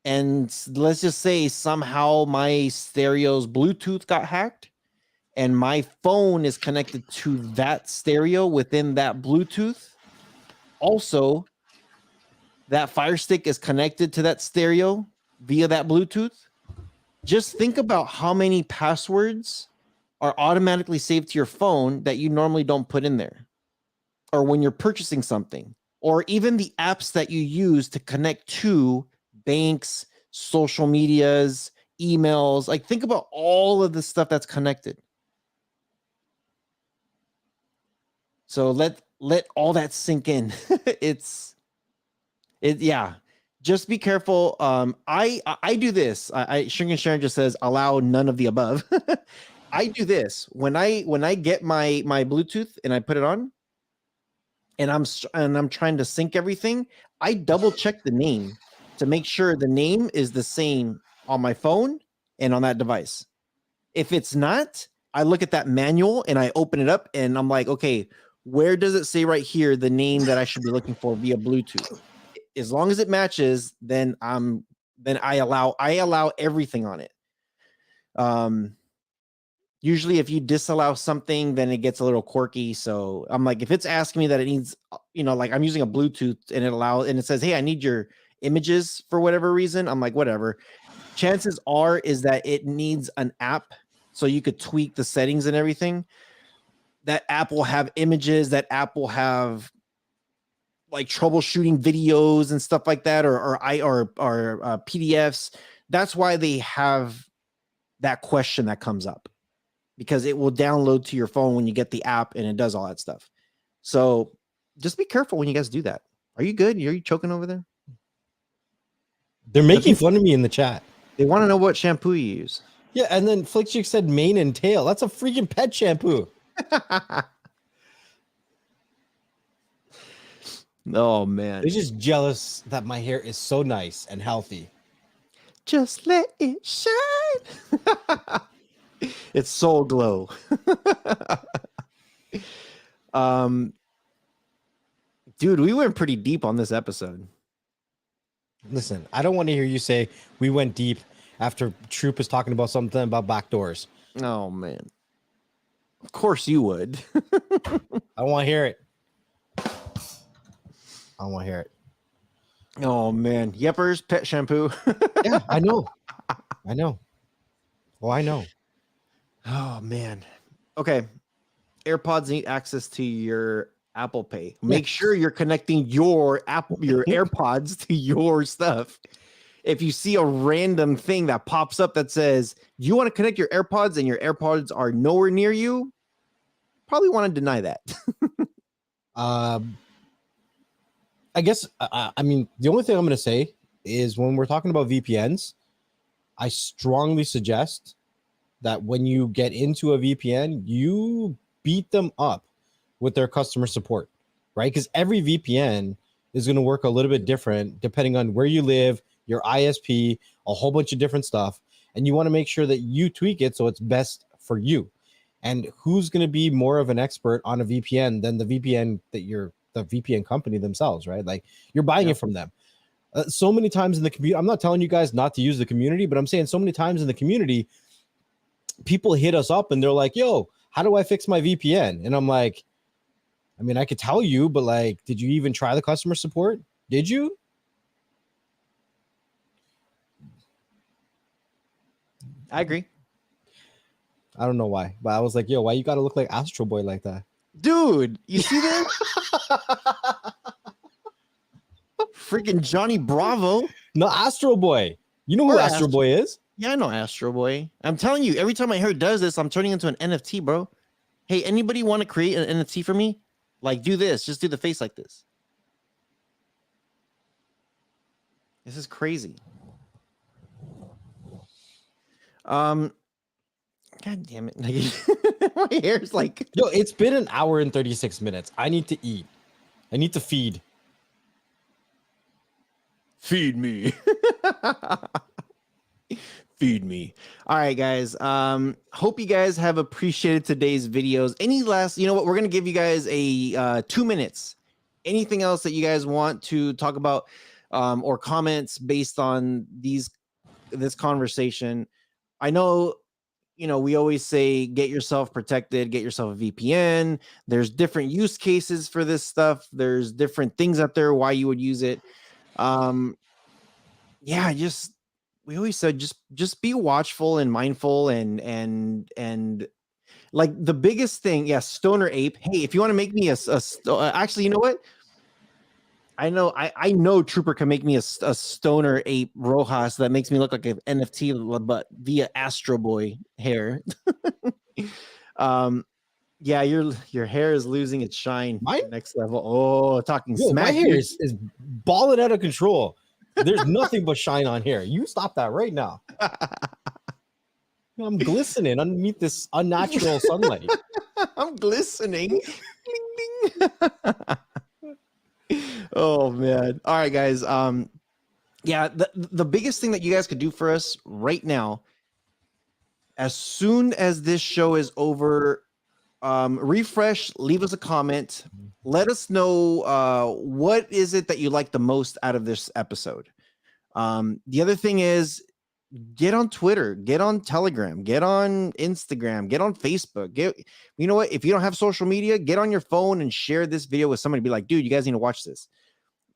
and let's just say somehow my stereo's Bluetooth got hacked, and my phone is connected to that stereo within that Bluetooth, also that Fire Stick is connected to that stereo via that Bluetooth. Just think about how many passwords are automatically saved to your phone that you normally don't put in there, or when you're purchasing something, or even the apps that you use to connect to banks, social medias, emails. Like, think about all of the stuff that's connected. So let all that sink in. Yeah. Just be careful. I do this. Shrink and Sharon just says allow none of the above. I do this when I get my Bluetooth and I put it on, and I'm trying to sync everything. I double check the name to make sure the name is the same on my phone and on that device. If it's not, I look at that manual and I open it up and I'm like, okay, where does it say right here the name that I should be looking for via Bluetooth? As long as it matches, then I allow everything on it. Usually if you disallow something, then it gets a little quirky. So I'm like, if it's asking me that it needs, like I'm using a Bluetooth and it says, hey, I need your images for whatever reason. I'm like, whatever. Chances are is that it needs an app so you could tweak the settings and everything. That app will have images. That app will have like troubleshooting videos and stuff like that, or PDFs. That's why they have that question that comes up, because it will download to your phone when you get the app and it does all that stuff. So just be careful when you guys do that. Are you good? Are you choking over there? They're making fun of me in the chat. They want to know what shampoo you use. Yeah, and then Flickchick said mane and tail. That's a freaking pet shampoo. Oh man, they're just jealous that my hair is so nice and healthy. Just let it shine. It's Soul Glow. Dude, we went pretty deep on this episode. Listen, I don't want to hear you say we went deep after Troop is talking about something about back doors. Oh man, of course you would. I don't want to hear it. I don't want to hear it. Oh man, Yepper's pet shampoo. Yeah, I know. Well, I know. Oh man. Okay. AirPods need access to your Apple Pay. Make sure you're connecting your AirPods to your stuff. If you see a random thing that pops up that says you want to connect your AirPods and your AirPods are nowhere near you, probably want to deny that. I guess I mean the only thing I'm going to say is when we're talking about VPNs, I strongly suggest that when you get into a VPN, you beat them up with their customer support, right? Because every VPN is going to work a little bit different depending on where you live, your ISP, a whole bunch of different stuff, and you want to make sure that you tweak it so it's best for you. And who's going to be more of an expert on a VPN than the VPN company themselves, right? Like you're buying it from them. So many times in the community, I'm not telling you guys not to use the community, but I'm saying so many times in the community, people hit us up and they're like, yo, how do I fix my VPN? And I'm like, I mean, I could tell you, but like, did you even try the customer support? Did you? I agree. I don't know why, but I was like, yo, why you got to look like Astro Boy like that? Dude, you see that? Freaking Johnny Bravo. No, Astro Boy. You know who Astro Boy is? Yeah, I know Astro Boy. I'm telling you, every time I hear does this, I'm turning into an NFT, bro. Hey, anybody want to create an NFT for me? Like, do this. Just do the face like this. This is crazy. God damn it. My hair's like... Yo, it's been an hour and 36 minutes. I need to eat. I need to feed. Feed me. Feed me. All right, guys. Hope you guys have appreciated today's videos. Any last, you know what? We're going to give you guys a 2 minutes. Anything else that you guys want to talk about or comments based on this conversation? I know, you know, we always say get yourself protected, get yourself a VPN. There's different use cases for this stuff. There's different things out there why you would use it. Yeah, we always said just be watchful and mindful and like the biggest thing, yeah, Stoner Ape. Hey, if you want to make me actually, you know what? I know Trooper can make me a Stoner Ape Rojas that makes me look like an NFT, but via Astro Boy hair. Yeah, your hair is losing its shine. Mine? Next level. Oh, talking Yo, smack. my hair is balling out of control. There's nothing but shine on here. You stop that right now. I'm glistening underneath this unnatural sunlight. I'm glistening. Ding, ding. Oh man. All right, guys. Yeah, the biggest thing that you guys could do for us right now, as soon as this show is over, refresh, leave us a comment. Let us know what is it that you like the most out of this episode. The other thing is get on Twitter, get on Telegram, get on Instagram, get on Facebook. You know what? If you don't have social media, get on your phone and share this video with somebody. Be like, dude, you guys need to watch this.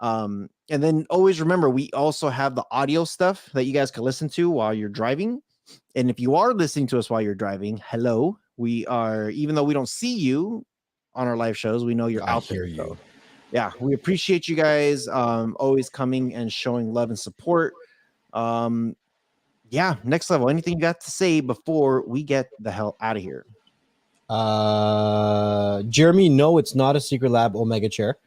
And then always remember, we also have the audio stuff that you guys can listen to while you're driving. And if you are listening to us while you're driving, hello, we are, even though we don't see you on our live shows, we know you're out there. So, yeah, we appreciate you guys always coming and showing love and support. Yeah, next level. Anything you got to say before we get the hell out of here? Jeremy, no, it's not a Secret Lab Omega chair.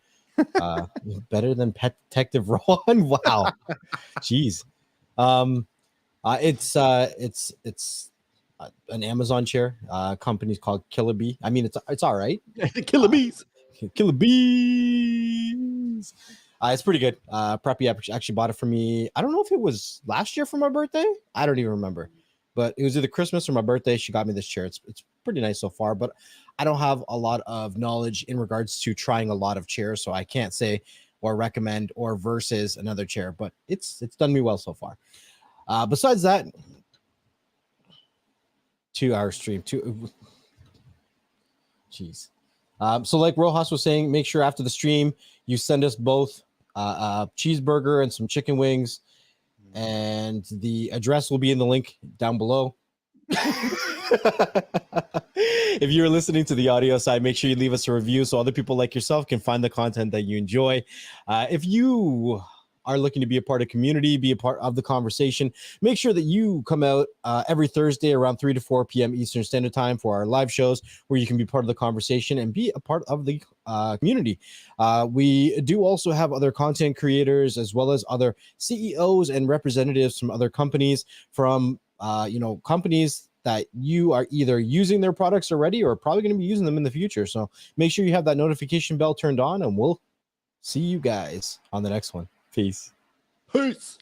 Better than Pet Detective Rohan. Wow, jeez. It's an Amazon chair. Company's called Killer Bee. I mean, it's all right. Killer bees. Killer bees. It's pretty good. Preppy actually bought it for me. I don't know if it was last year for my birthday. I don't even remember, but it was either Christmas or my birthday. She got me this chair. It's pretty nice so far, but I don't have a lot of knowledge in regards to trying a lot of chairs, so I can't say or recommend or versus another chair. But it's done me well so far. Besides that, 2 hour stream. Jeez. So like Rojas was saying, make sure after the stream you send us both a cheeseburger and some chicken wings, and the address will be in the link down below. If you're listening to the audio side, make sure you leave us a review so other people like yourself can find the content that you enjoy. If you are looking to be a part of community, be a part of the conversation, make sure that you come out every Thursday around 3 to 4 p.m. Eastern Standard Time for our live shows where you can be part of the conversation and be a part of the community. We do also have other content creators as well as other CEOs and representatives from other companies, from companies that you are either using their products already or probably going to be using them in the future. So make sure you have that notification bell turned on, and we'll see you guys on the next one. Peace. Peace.